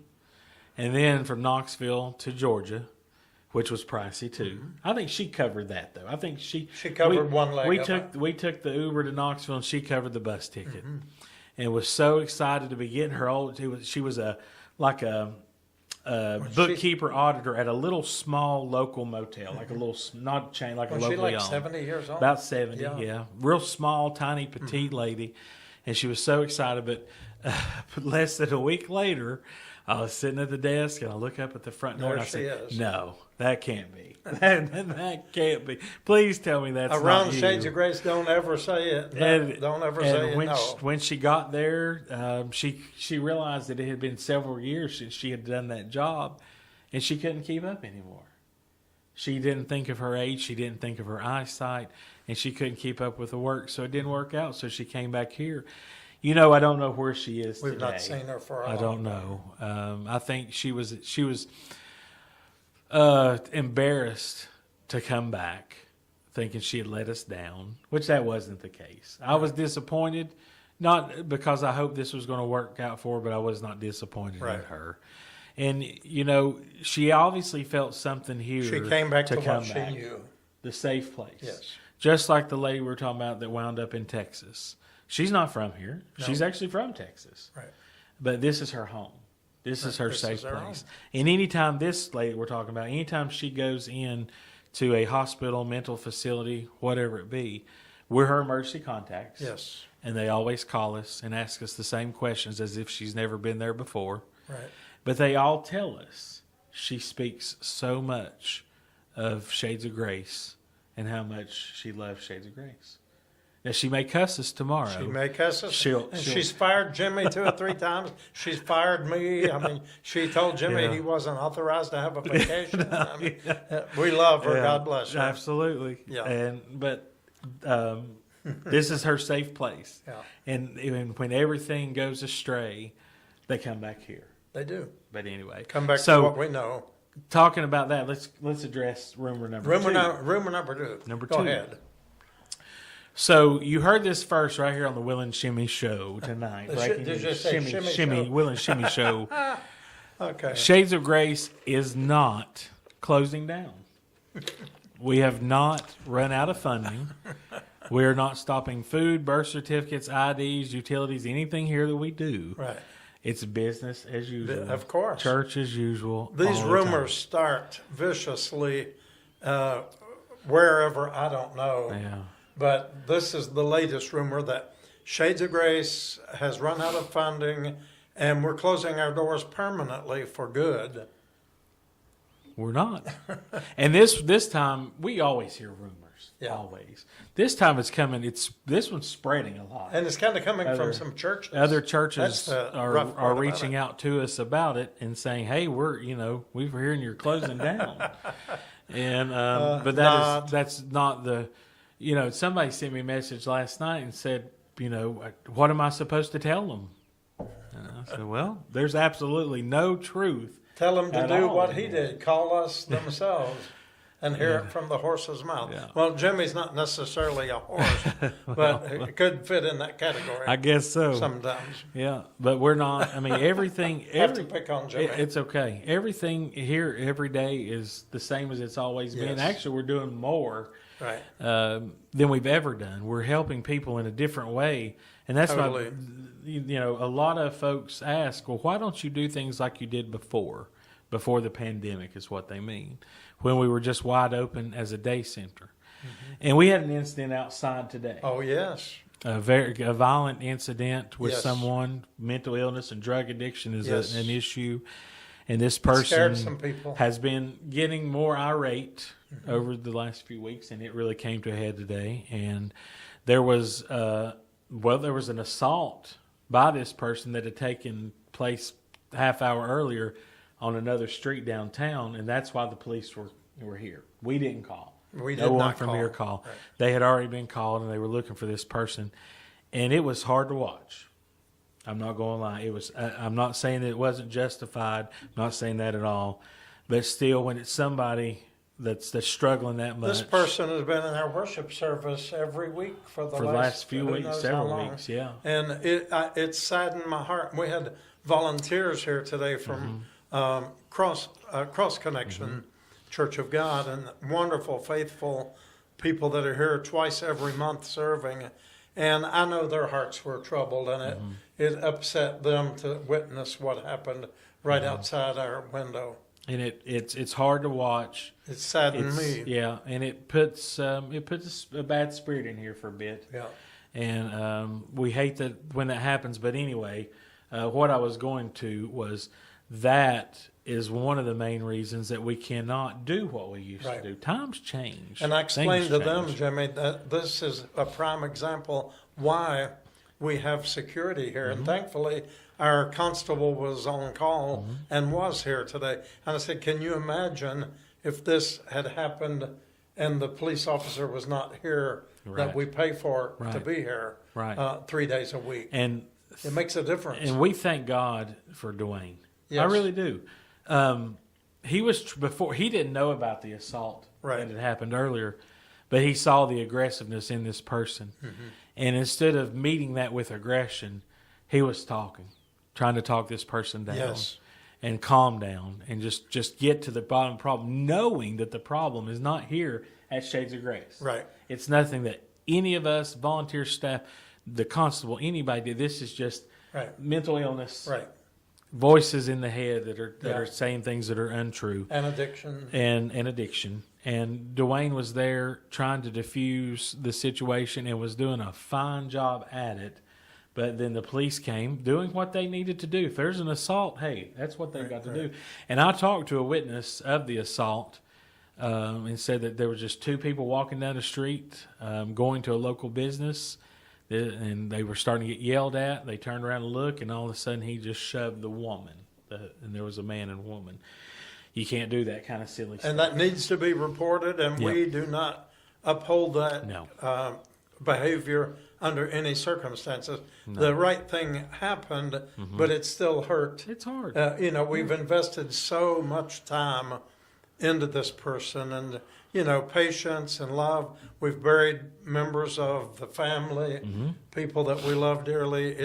and then from Knoxville to Georgia, which was pricey too. I think she covered that though. I think she covered one leg We of we took the Uber to Knoxville, and she covered the bus ticket, and was so excited to be getting her old. She was a bookkeeper auditor at a little small local motel, like a little not chain, like a Was she locally like owned. 70 years old? About 70, Yeah. yeah. Real small, tiny, petite lady. And she was so excited. But less than a week later, I was sitting at the desk and I look up at the front door There and I she said, is. no, that can't be. that can't be. Please tell me that's Around not Shades you. of Grace, don't ever say it. And, Don't ever and say it, when no. when she got there, she realized that it had been several years since she had done that job, and she couldn't keep up anymore. She didn't think of her age, she didn't think of her eyesight, and she couldn't keep up with the work, so it didn't work out. So she came back here. You know, I don't know where she is We've today. not seen her for a I long don't know. I think she was embarrassed to come back thinking she had let us down, which that wasn't the case. I was disappointed, not because I hoped this was going to work out for her, but I was not disappointed in her. And, you know, she obviously felt something here. She came back to come what she back. knew. The safe place. Yes. Just like the lady we were talking about that wound up in Texas. She's not from here. No. She's actually from Texas. Right. But this is her home. This is her safe her place. home. And anytime this lady we're talking about, anytime she goes in to a hospital, mental facility, whatever it be, we're her emergency contacts. Yes. And they always call us and ask us the same questions as if she's never been there before. Right. But they all tell us she speaks so much of Shades of Grace and how much she loves Shades of Grace. Now, she may cuss us tomorrow. She may cuss us. She'll- She's fired Jimmy 2 or 3 times. She's fired me. I mean, she told Jimmy Yeah. he wasn't authorized to have a vacation. I mean, we love her. Yeah, God bless her. Absolutely. Yeah. But this is her safe place. Yeah. And even when everything goes astray, they come back here. They do. But anyway, Come back so to what we know. talking about that, let's address rumor number two. Rumor number 2. Number Go 2. ahead. So you heard this first right here on the Will and Shimmy Show tonight. Breaking did you news. say Shimmy Show? Will and Shimmy Show. Okay. Shades of Grace is not closing down. We have not run out of funding. We are not stopping food, birth certificates, IDs, utilities, anything here that we do. Right. It's business as usual. Of course. Church as usual. These all the rumors start viciously wherever, I don't know. time. Yeah. But this is the latest rumor that Shades of Grace has run out of funding and we're closing our doors permanently for good. We're not. And this time, we always hear rumors. Yeah. Always. This time it's coming. This one's spreading a lot. And it's kind of coming Other- from some churches. Other That's churches the are rough part about reaching it. out to us about it and saying, "Hey, we're hearing you're closing down." And but that's not the, somebody sent me a message last night and said, what am I supposed to tell them? And I said, well, there's absolutely no truth. Tell them to at do all. what he did, call us themselves and hear it from the horse's mouth. Yeah. Well, Jimmy's not necessarily a horse, but it could fit in that category I guess so. sometimes. Yeah, but we're not. I mean, everything. Have to pick on Jimmy. It's okay. Everything here every day is the same as it's always been. Yes. Actually, we're doing more Right. than we've ever done. We're helping people in a different way, and that's Totally. why a lot of folks ask, "Well, why don't you do things like you did before the pandemic?" Is what they mean, when we were just wide open as a day center. And we had an incident outside today. Oh, yes. A violent incident with Yes. someone. Mental illness and drug addiction is Yes. an issue, and this Scared person some people. has been getting more irate over the last few weeks, and it really came to a head today. And there was an assault by this person that had taken place half hour earlier on another street downtown, and that's why the police were here. We didn't call. We No did one not from call. here called. Right. They had already been called, and they were looking for this person, and it was hard to watch. I'm not going to lie. It was. I'm not saying that it wasn't justified. I'm not saying that at all. But still, when it's somebody that's struggling that much, This person has been in our worship service every week for the last few who weeks, knows several how long. weeks, yeah. And it saddened my heart. We had volunteers here today from Cross Connection Church of God, and wonderful, faithful people that are here twice every month serving. And I know their hearts were troubled, and it upset them to witness what happened right outside our window. And it's hard to watch. It saddened It's- me. Yeah, and it puts a bad spirit in here for a bit. Yeah. And we hate that when that happens. But anyway, what I was going to was that is one of the main reasons that we cannot do what we used Right. to do. Times change. And I explained Things to them, change. Jimmy, that this is a prime example why we have security here. And thankfully, our constable was on call and was here today. And I said, can you imagine if this had happened and the police officer was not here Right. that we pay for to Right. be here Right. 3 days a week? And It makes a difference. we thank God for Dwayne. I Yes. really do. He was before he didn't know about the assault Right. that had happened earlier, But he saw the aggressiveness in this person. And instead of meeting that with aggression, he was trying to talk this person down. Yes. And calm down and just get to the bottom of the problem, knowing that the problem is not here at Shades of Grace. Right. It's nothing that any of us, volunteer staff, the constable, anybody did. This is just Right. mental illness, Right. voices in the head that are Yeah. saying things that are untrue, And addiction. and addiction. And Dwayne was there trying to diffuse the situation and was doing a fine job at it. But then the police came doing what they needed to do. If there's an assault, hey, that's what they've got to do. And I talked to a witness of the assault and said that there were just two people walking down the street going to a local business, and they were starting to get yelled at. They turned around and looked, and all of a sudden he just shoved the woman. And there was a man and a woman. You can't do that kind of silly stuff. And that needs to be reported, and we do not uphold that No. behavior under any circumstances. The right thing happened, but it still hurt. It's hard. You know, we've invested so much time into this person, and you know, patience and love. We've buried members of the family, people that we love dearly.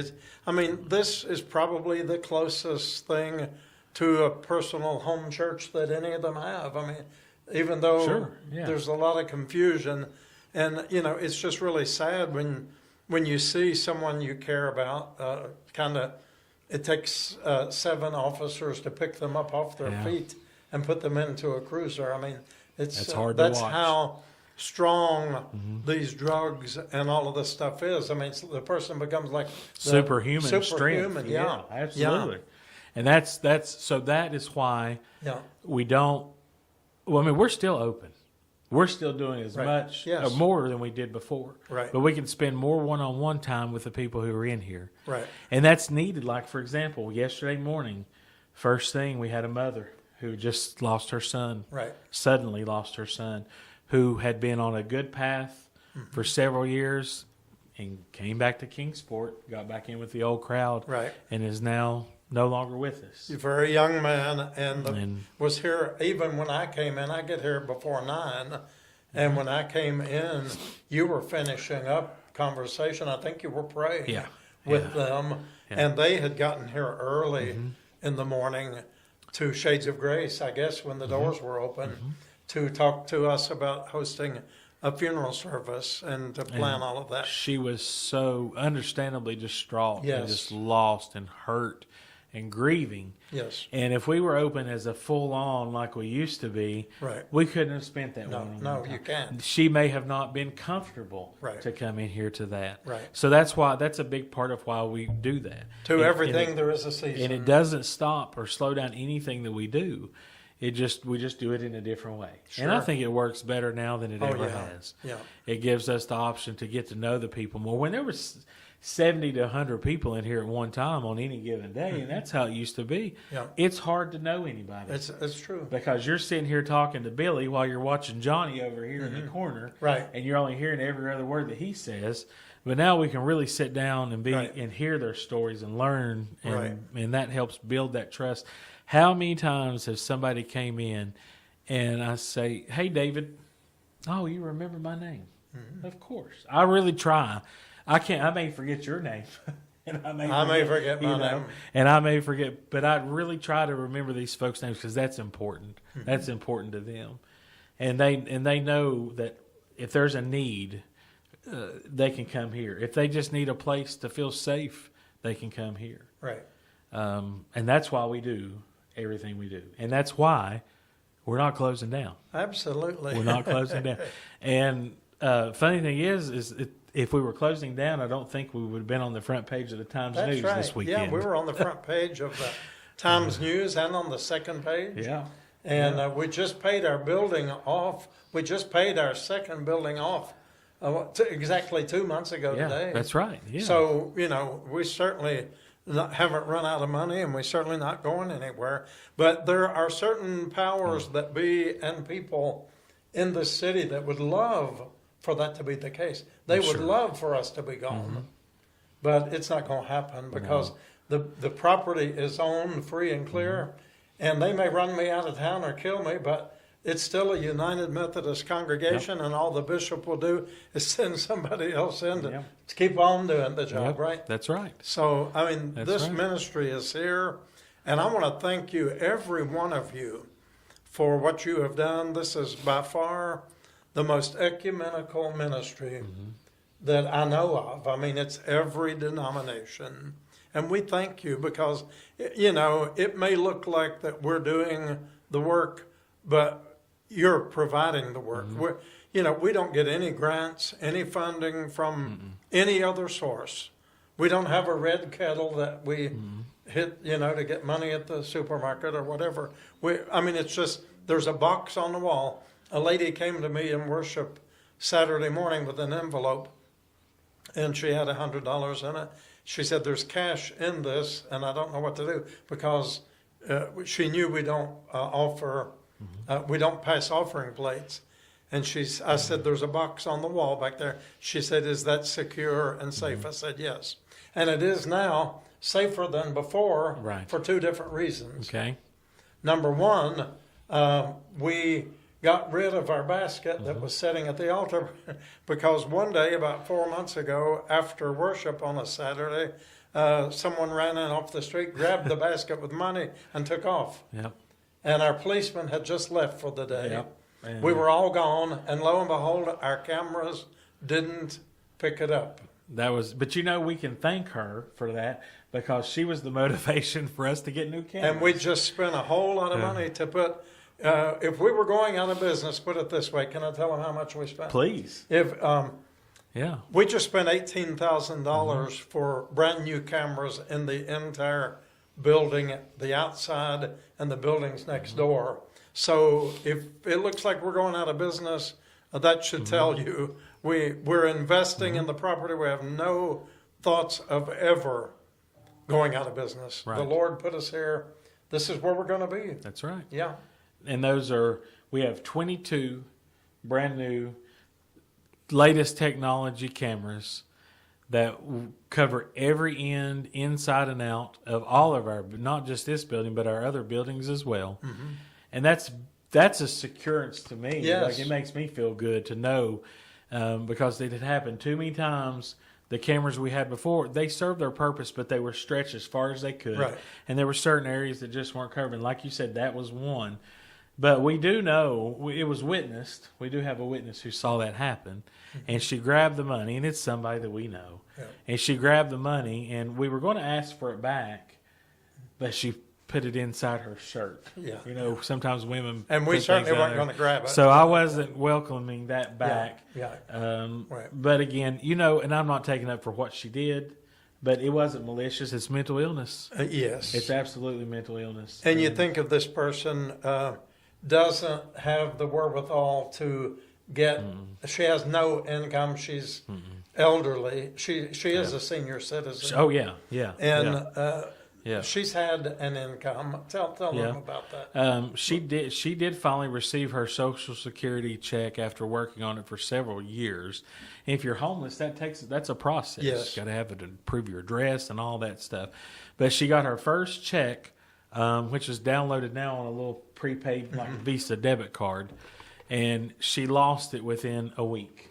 I mean, this is probably the closest thing to a personal home church that any of them have. I mean, even though Sure, yeah. there's a lot of confusion, and you know, it's just really sad when you see someone you care about. It takes 7 officers to pick them up off their feet and put them into a cruiser. I mean, That's hard to that's watch. how strong these drugs and all of this stuff is. I mean, the person becomes like the Superhuman superhuman, strength. yeah, absolutely. And that's so that is why yeah. we don't. Well, I mean, we're still open. We're still doing as Right. much Yes. or more than we did before. Right. But we can spend more one-on-one time with the people who are in here. Right. And that's needed. Like, for example, yesterday morning, first thing, we had a mother who just lost her son. Right. Suddenly lost her son, who had been on a good path for several years and came back to Kingsport, got back in with the old crowd, Right. and is now no longer with us. You're a very young man, and And- was here even when I came in. I get here before 9, and when I came in, you were finishing up conversation. I think you were praying Yeah. with Yeah. them, Yeah. and they had gotten here early in the morning to Shades of Grace, I guess, when the doors were open, to talk to us about hosting a funeral service and to plan all of that. She was so understandably distraught Yes. and just lost and hurt and grieving. Yes. And if we were open as a full on like we used to be, Right. we couldn't have spent that No, one. no, you can't. She may have not been comfortable Right. to come in here to that. Right. So that's a big part of why we do that. To And- everything, and there is a season. it doesn't stop or slow down anything that we do. We just do it in a different way. And I Sure. think it works better now than it Oh, ever yeah. has. Yeah. It gives us the option to get to know the people more. When there was 70 to 100 people in here at one time on any given day, and that's how it used to be, Yeah. it's hard to know anybody. It's true. Because you're sitting here talking to Billy while you're watching Johnny over here in the corner, Right. and you're only hearing every other word that he says. But now we can really sit down and Right. and hear their stories and learn, and, Right. and that helps build that trust. How many times have somebody came in and I say, "Hey, David, oh, you remember my name?" Of course, I really try. I may forget your name. And I may forget my name. And I may forget, but I really try to remember these folks' names because that's important. That's important to them, and they know that if there's a need, they can come here. If they just need a place to feel safe, they can come here. Right. And that's why we do everything we do, and that's why we're not closing down. Absolutely. We're not closing down. And funny thing is if we were closing down, I don't think we would have been on the front page of the Times That's News right. this weekend. Yeah, we were on the front page of the Times News and on the second page. Yeah. And we just paid our building off. We just paid our second building off exactly 2 months ago Yeah, today. that's right. Yeah. So, you know, we certainly haven't run out of money, and we're certainly not going anywhere. But there are certain powers that be and people in the city that would love for that to be the case. They would Sure. love for us to be gone. But it's not going to happen because the property is owned free and clear. And they may run me out of town or kill me, but it's still a United Methodist congregation, and all the bishop will do is send somebody else in to keep on doing the job, Yep, right? That's right. So, I mean, That's this right. ministry is here, and I want to thank you, every one of you, for what you have done. This is by far the most ecumenical ministry that I know of. I mean, it's every denomination. And we thank you because, you know, it may look like that we're doing the work, but you're providing the work. We're, you know, we don't get any grants, any funding from any other source. We don't have a red kettle that we hit, you know, to get money at the supermarket or whatever. I mean, it's just, there's a box on the wall. A lady came to me in worship Saturday morning with an envelope, and she had $100 in it. She said, there's cash in this, and I don't know what to do, because she knew we don't we don't pass offering plates. And I said, there's a box on the wall back there. She said, is that secure and safe? I said, yes. And it is now safer than before for two different reasons. Okay. Number one, we got rid of our basket that was sitting at the altar because one day, about 4 months ago, after worship on a Saturday, someone ran in off the street, grabbed the basket with money, and took off. Yep. And our policeman had just left for the day. Yep. And We were all gone, and lo and behold, our cameras didn't pick it up. but you know, we can thank her for that because she was the motivation for us to get new cameras. And we just spent a whole lot of money to put. If we were going out of business, put it this way, can I tell them how much we spent? Please. If Yeah. we just spent $18,000 for brand new cameras in the entire building, the outside, and the buildings next door. So if it looks like we're going out of business, that should tell you we're investing in the property. We have no thoughts of ever going out of business. Right. The Lord put us here. This is where we're going to be. That's right. Yeah. And we have 22 brand new, latest technology cameras that cover every end, inside and out of all of our, not just this building, but our other buildings as well. And that's a securance to me. Yes. Like, it makes me feel good to know, because it had happened too many times. The cameras we had before, they served their purpose, but they were stretched as far as they could. Right. And there were certain areas that just weren't covered. And like you said, that was one. But we do know, it was witnessed. We do have a witness who saw that happen. And she grabbed the money, and it's somebody that we know. Yeah. And she grabbed the money, and we were going to ask for it back, but she put it inside her shirt. Yeah. You know, sometimes women. And we put certainly things out weren't there. going to grab it. So I wasn't welcoming that back. Yeah. Right. But again, you know, and I'm not taking up for what she did, but it wasn't malicious. It's mental illness. Yes. It's absolutely mental illness. And you think of this person doesn't have the wherewithal to get. She has no income. She's elderly. She is a senior citizen. Oh yeah, yeah. And yeah. she's had an income. Tell them about that. She did finally receive her Social Security check after working on it for several years. And if you're homeless, that's a process. Yes. You got to have it to prove your address and all that stuff. But she got her first check, which is downloaded now on a little prepaid like Visa debit card, and she lost it within a week.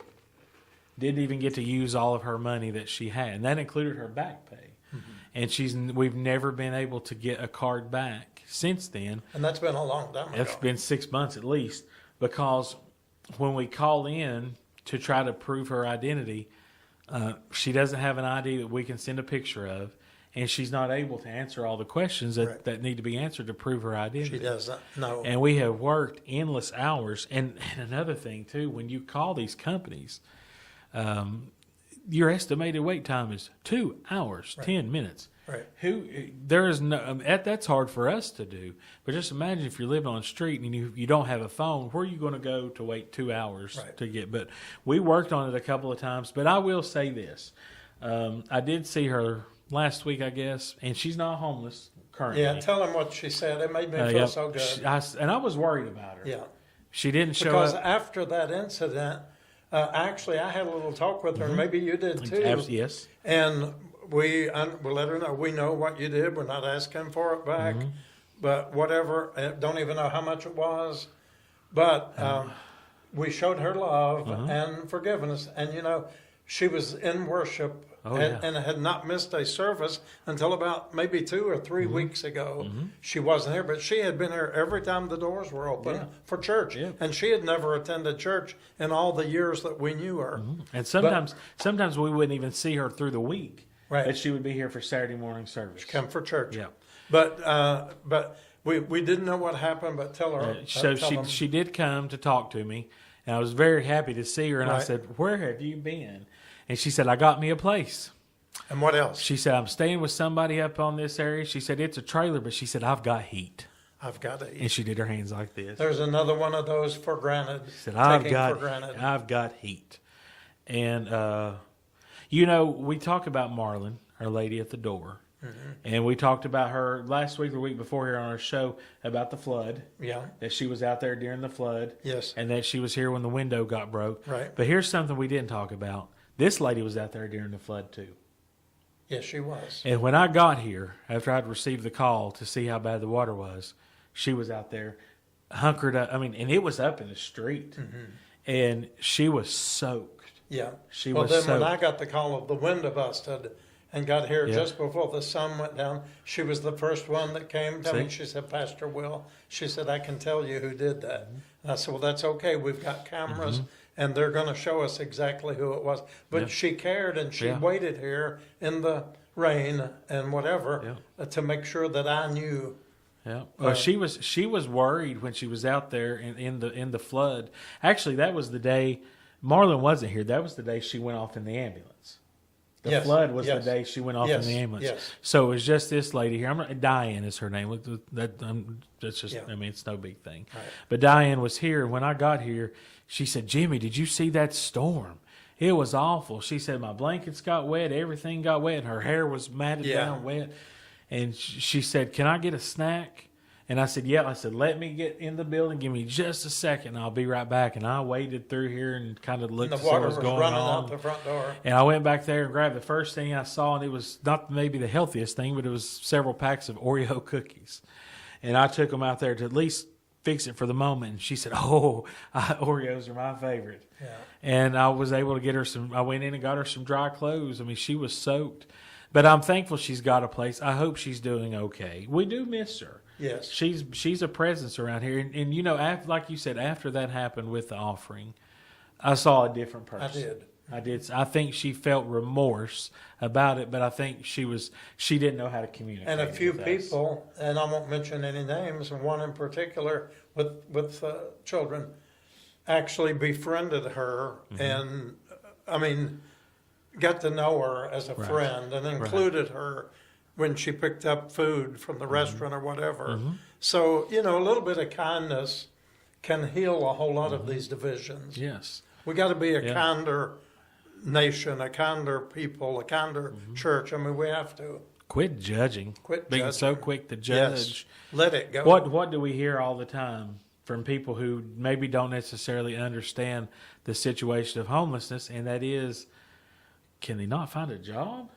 Didn't even get to use all of her money that she had, and that included her back pay. And we've never been able to get a card back since then. And that's been a long time ago. It's been 6 months at least, because when we call in to try to prove her identity, she doesn't have an ID that we can send a picture of, and she's not able to answer all the questions that need to be answered to prove her identity. She doesn't know. And we have worked endless hours. And another thing, too, when you call these companies, your estimated wait time is 2 hours, 10 minutes. Right. There is no, that's hard for us to do. But just imagine if you're living on the street and you don't have a phone, where are you going to go to wait 2 hours to get? But we worked on it a couple of times. But I will say this. I did see her last week, I guess, and she's not homeless currently. Yeah, tell them what she said. It made me feel so good. And I was worried about her. Yeah. She didn't show Because up. after that incident, actually, I had a little talk with her, and maybe you did too. Yes. And we let her know, we know what you did. We're not asking for it back. But whatever, don't even know how much it was. But we showed her love and forgiveness. And, you know, she was in worship and had not missed a service until about maybe 2 or 3 weeks ago. She wasn't here, but she had been here every time the doors were open for church. Yeah. And she had never attended church in all the years that we knew her. And sometimes we wouldn't even see her through the week. Right. But she would be here for Saturday morning service. She'd come for church. Yeah. But we didn't know what happened, but tell her. So she did come to talk to me, and I was very happy to see her. And I said, "Where have you been?" And she said, "I got me a place." And what else? She said, "I'm staying with somebody up on this area." She said, "It's a trailer," but she said, "I've got heat." I've got to eat. And she did her hands like this. There's another one of those for granted. She said, I've got heat. And, you know, we talk about Marlon, our lady at the door. And we talked about her last week or the week before here on our show about the flood. Yeah. That she was out there during the flood. Yes. And that she was here when the window got broke. Right. But here's something we didn't talk about. This lady was out there during the flood too. Yes, she was. And when I got here, after I'd received the call to see how bad the water was, she was out there hunkered up. I mean, and it was up in the street. And she was soaked. Yeah. She was soaked. When I got the call of the window busted and got here just before the sun went down, she was the first one that came to me. She said, "Pastor Will," she said, "I can tell you who did that." And I said, "Well, that's okay. We've got cameras. And they're going to show us exactly who it was." But she cared, and she waited here in the rain and whatever to make sure that I knew. Yeah. Well, she was worried when she was out there in the flood. Actually, that was the day Marlon wasn't here. That was the day she went off in the ambulance. The flood was the day she went off in the ambulance. Yes. So it was just this lady here. Diane is her name. That's just. I mean, it's no big thing. Right. But Diane was here. When I got here, she said, "Jimmy, did you see that storm? It was awful." She said, "My blankets got wet. Everything got wet. And her hair was matted down wet." And she said, "Can I get a snack?" And I said, "Yeah." I said, "Let me get in the building. Give me just a second. I'll be right back." And I waded through here and kind of looked to see what was going running on. Out the front door. And I went back there and grabbed the first thing I saw, and it was not maybe the healthiest thing, but it was several packs of Oreo cookies. And I took them out there to at least fix it for the moment. And she said, Oreos are my favorite. Yeah. And I was able to get her I went in and got her some dry clothes. I mean, she was soaked. But I'm thankful she's got a place. I hope she's doing okay. We do miss her. Yes. She's a presence around here. And you know, like you said, after that happened with the offering, I saw a different person. I did. I think she felt remorse about it, but I think she didn't know how to communicate. And a few people, and I won't mention any names, and one in particular with children, actually befriended her, and I mean, got to know her as a friend, and included her when she picked up food from the restaurant or whatever. So, you know, a little bit of kindness can heal a whole lot of these divisions. Yes. We got to be a kinder nation, a kinder people, a kinder church. I mean, we have to. Quit judging. Being so quick to judge. Yes. Let it go. What do we hear all the time from people who maybe don't necessarily understand the situation of homelessness, and that is, can they not find a job?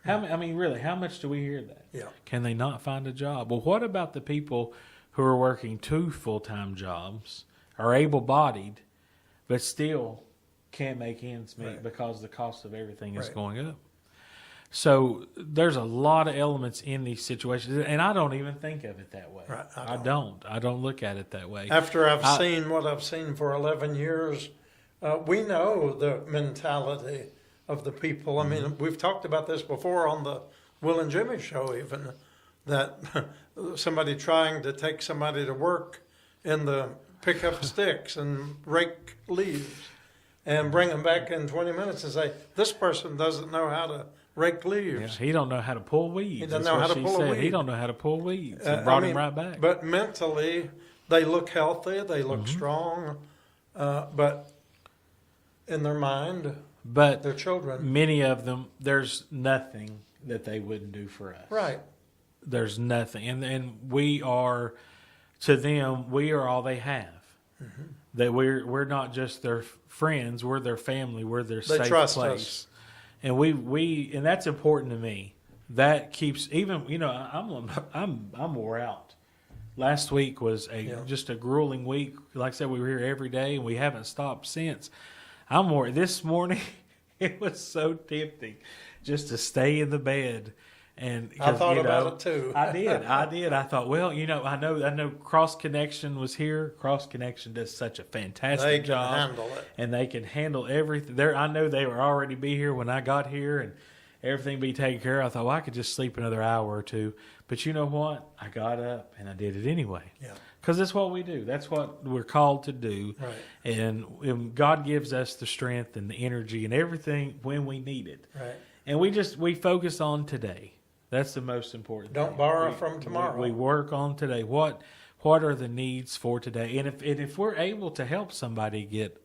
I mean, really, how much do we hear that? Yeah. Can they not find a job? Well, what about the people who are working 2 full-time jobs, are able-bodied, but still can't make ends meet because the cost of everything is going up? So there's a lot of elements in these situations, and I don't even think of it that way. Right, I don't look at it that way. After I've seen what I've seen for 11 years, we know the mentality of the people. I mean, we've talked about this before on the Will and Jimmy show, even, that somebody trying to take somebody to work in the pick up sticks and rake leaves and bring them back in 20 minutes and say, this person doesn't know how to rake leaves. Yeah, he don't know how to pull weeds. He doesn't know how to pull a weed. He don't know how to pull weeds. Brought him right back. But mentally, they look healthy, they look strong, but in their mind, but their children. Many of them, there's nothing that they wouldn't do for us. Right. There's nothing. And we are, to them, we are all they have. That we're not just their friends, we're their family, we're their safe trust place. Us. And we and that's important to me. That keeps, even, you know, I'm wore out last week was Yeah. just a grueling week. Like I said, we were here every day, and we haven't stopped since. This morning, it was so tempting just to stay in the bed. And I thought you know, about it too. I did. I thought, well, I know Cross Connection was here. Cross Connection does such a fantastic They can job. handle it. And they can handle everything. I know they were already be here when I got here, and everything be taken care of. I thought, well, I could just sleep another hour or two. But you know what? I got up and I did it anyway. Yeah. Because that's what we do. That's what we're called to do. Right. And God gives us the strength and the energy and everything when we need it. Right. And we focus on today. That's the most important thing. Don't borrow from tomorrow. We work on today. What are the needs for today? And if we're able to help somebody get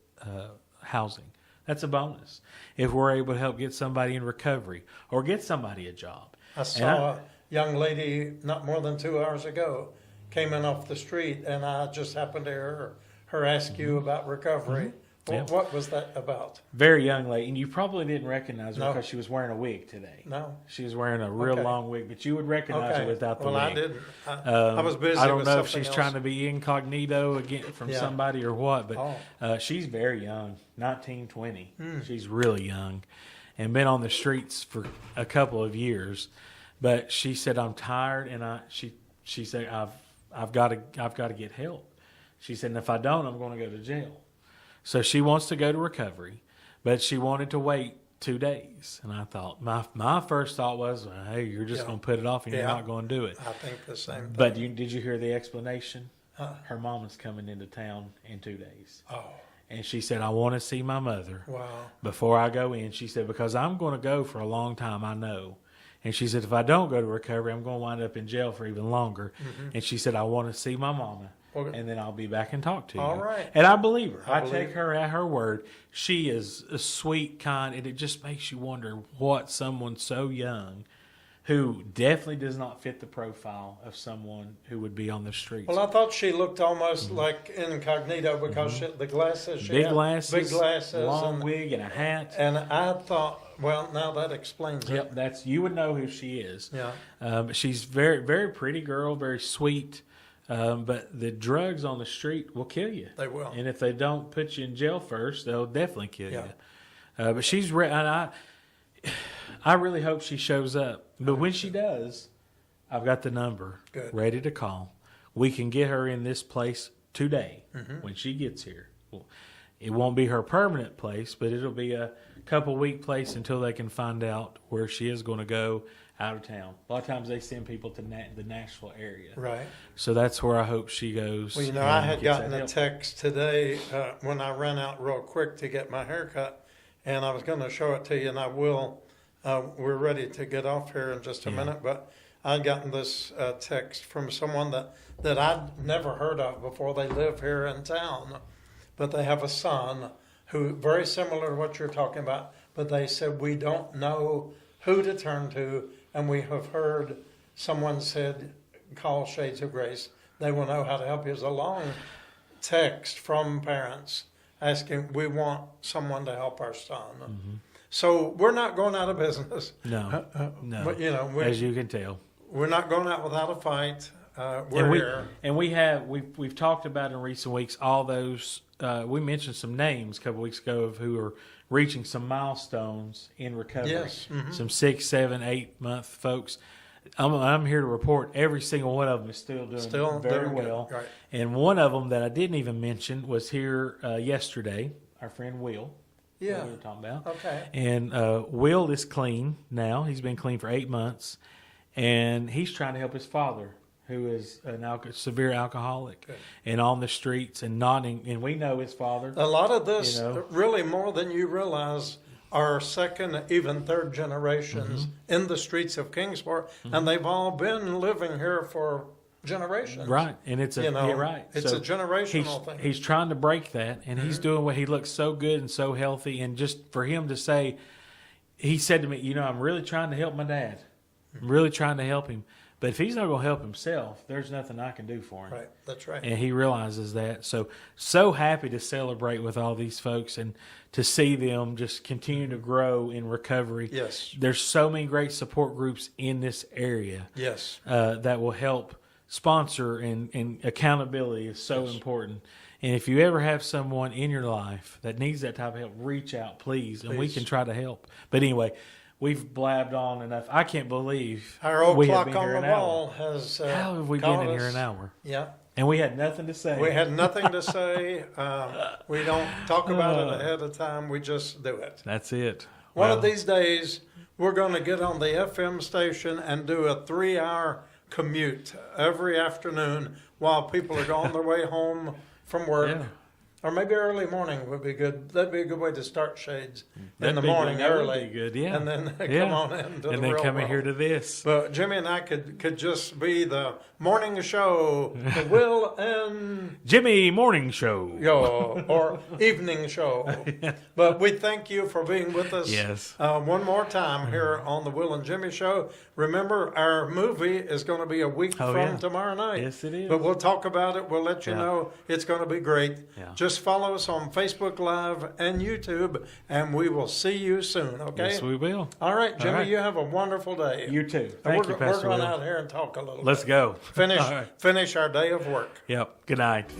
housing, that's a bonus. If we're able to help get somebody in recovery or get somebody a job. I saw a young lady not more than 2 hours ago came in off the street, and I just happened to hear her ask you about recovery. Yeah. What was that about? Very young lady, and you probably didn't recognize her No. because she was wearing a wig today. No. She was wearing a real Okay. long wig, but you would recognize her without the well, wig. I didn't. I was busy I don't with know if something she's else. trying to be incognito again from Yeah. somebody or what, but Oh. she's very young, 19, 20. Hmm. She's really young and been on the streets for a couple of years. But she said, I'm tired, and she said, I've got to get help. She said, and if I don't, I'm going to go to jail. So she wants to go to recovery, but she wanted to wait 2 days. And I thought, my first thought was, well, hey, you're just Yeah. going to put it off and you're Yeah. not going to do it. I think the same thing. But did you hear the explanation? Huh. Her mama's coming into town in 2 days. Oh, And she said, I want to see my mother wow. before I go in. She said, because I'm going to go for a long time, I know. And she said, if I don't go to recovery, I'm going to wind up in jail for even longer. And she said, I want to see my mama. Well, And then I'll be back and talk to you. All right. And I believe her. I I believe take her at her word. She is a sweet, kind, and it just makes you wonder what someone so young who definitely does not fit the profile of someone who would be on the streets. Well, I thought she looked almost like incognito because the glasses. She big had, glasses, big glasses, long and, wig, and a hat. and I thought, well, now that explains it. Yep, you would know who she is. Yeah. But she's very, very pretty girl, very sweet. But the drugs on the street will kill you. They will. And if they don't put you in jail first, they'll definitely kill Yeah. you. But she's and I really hope she shows up. But when she does, I've got the number Good. ready to call. We can get her in this place today Mm-hmm. when she gets here. Well, it won't be her permanent place, but it'll be a couple week place until they can find out where she is going to go out of town. A lot of times they send people to the Nashville area. Right. So that's where I hope she goes. Well, and I had gets gotten that a help. text today when I ran out real quick to get my hair cut, and I was going to show it to you, and I will. We're ready to get off here in just a minute, but I'd gotten this text from someone that I'd never heard of before. They live here in town, but they have a son who very similar to what you're talking about, but they said, we don't know who to turn to, and we have heard someone said, call Shades of Grace. They will know how to help you. It's a long text from parents asking, we want someone to help our son. So we're not going out of business. No, no. But, you know, As you can tell. we're not going out without a fight. We're here. And we've talked about in recent weeks all those. We mentioned some names a couple weeks ago of who are reaching some milestones in recovery. Yes. Some 6, 7, 8 month folks. I'm here to report every single one of them is still doing very doing good. well. Right. And one of them that I didn't even mention was here yesterday. Our friend Will. Yeah. That we were talking about. Okay. And Will is clean now. He's been clean for 8 months, and he's trying to help his father, who is an severe alcoholic, Good. and on the streets and nodding. And we know his father. A lot of this, You know. really more than you realize, are second, even third generations in the streets of Kingsport, and they've all been living here for generations. Right, and it's a You know, yeah, right. it's a generational thing. He's trying to break that, and he's doing what he looks so good and so healthy. And just for him to say, he said to me, "You know, I'm really trying to help my dad. I'm really trying to help him. But if he's not going to help himself, there's nothing I can do for him." Right, that's right. And he realizes that. So happy to celebrate with all these folks and to see them just continue to grow in recovery. Yes. There's so many great support groups in this area Yes. that will help sponsor and accountability is so important. And if you ever have someone in your life that needs that type of help, reach out, please, and we Please. can try to help. But anyway, we've blabbed on enough. I can't believe Our old we have clock been on here the an hour. wall has How have we been caught in here us. an hour? Yeah. And we had nothing to say. We had nothing to say. We don't talk about it ahead of time. We just do it. That's it. One of these days, we're going to get on the FM station and do a 3-hour commute every afternoon while people are on their way home from work. Yeah. Or maybe early morning would be good. That'd be a good way to start Shades in That'd the be morning good. That would early. be good, yeah. And then Yeah. come on into the and then real come in world. here to this. But Jimmy and I could just be the morning show, the Will and Jimmy Morning Show. or evening show. But we thank you for being with us. Yes. One more time here on the Will and Jimmy Show. Remember, our movie is going to be a week Oh, from yeah. tomorrow night. Yes, it is. But we'll talk about it. We'll let you Yeah. know. It's going to be great. Yeah. Just follow us on Facebook Live and YouTube, and we will see you soon, okay? Yes, we will. All right, Jimmy, right. you have a wonderful day. You too. And Thank we're, you, Pastor We're going Will. out here and talk a little Let's bit. go. Finish, All right. finish our day of work. Yep. Good night.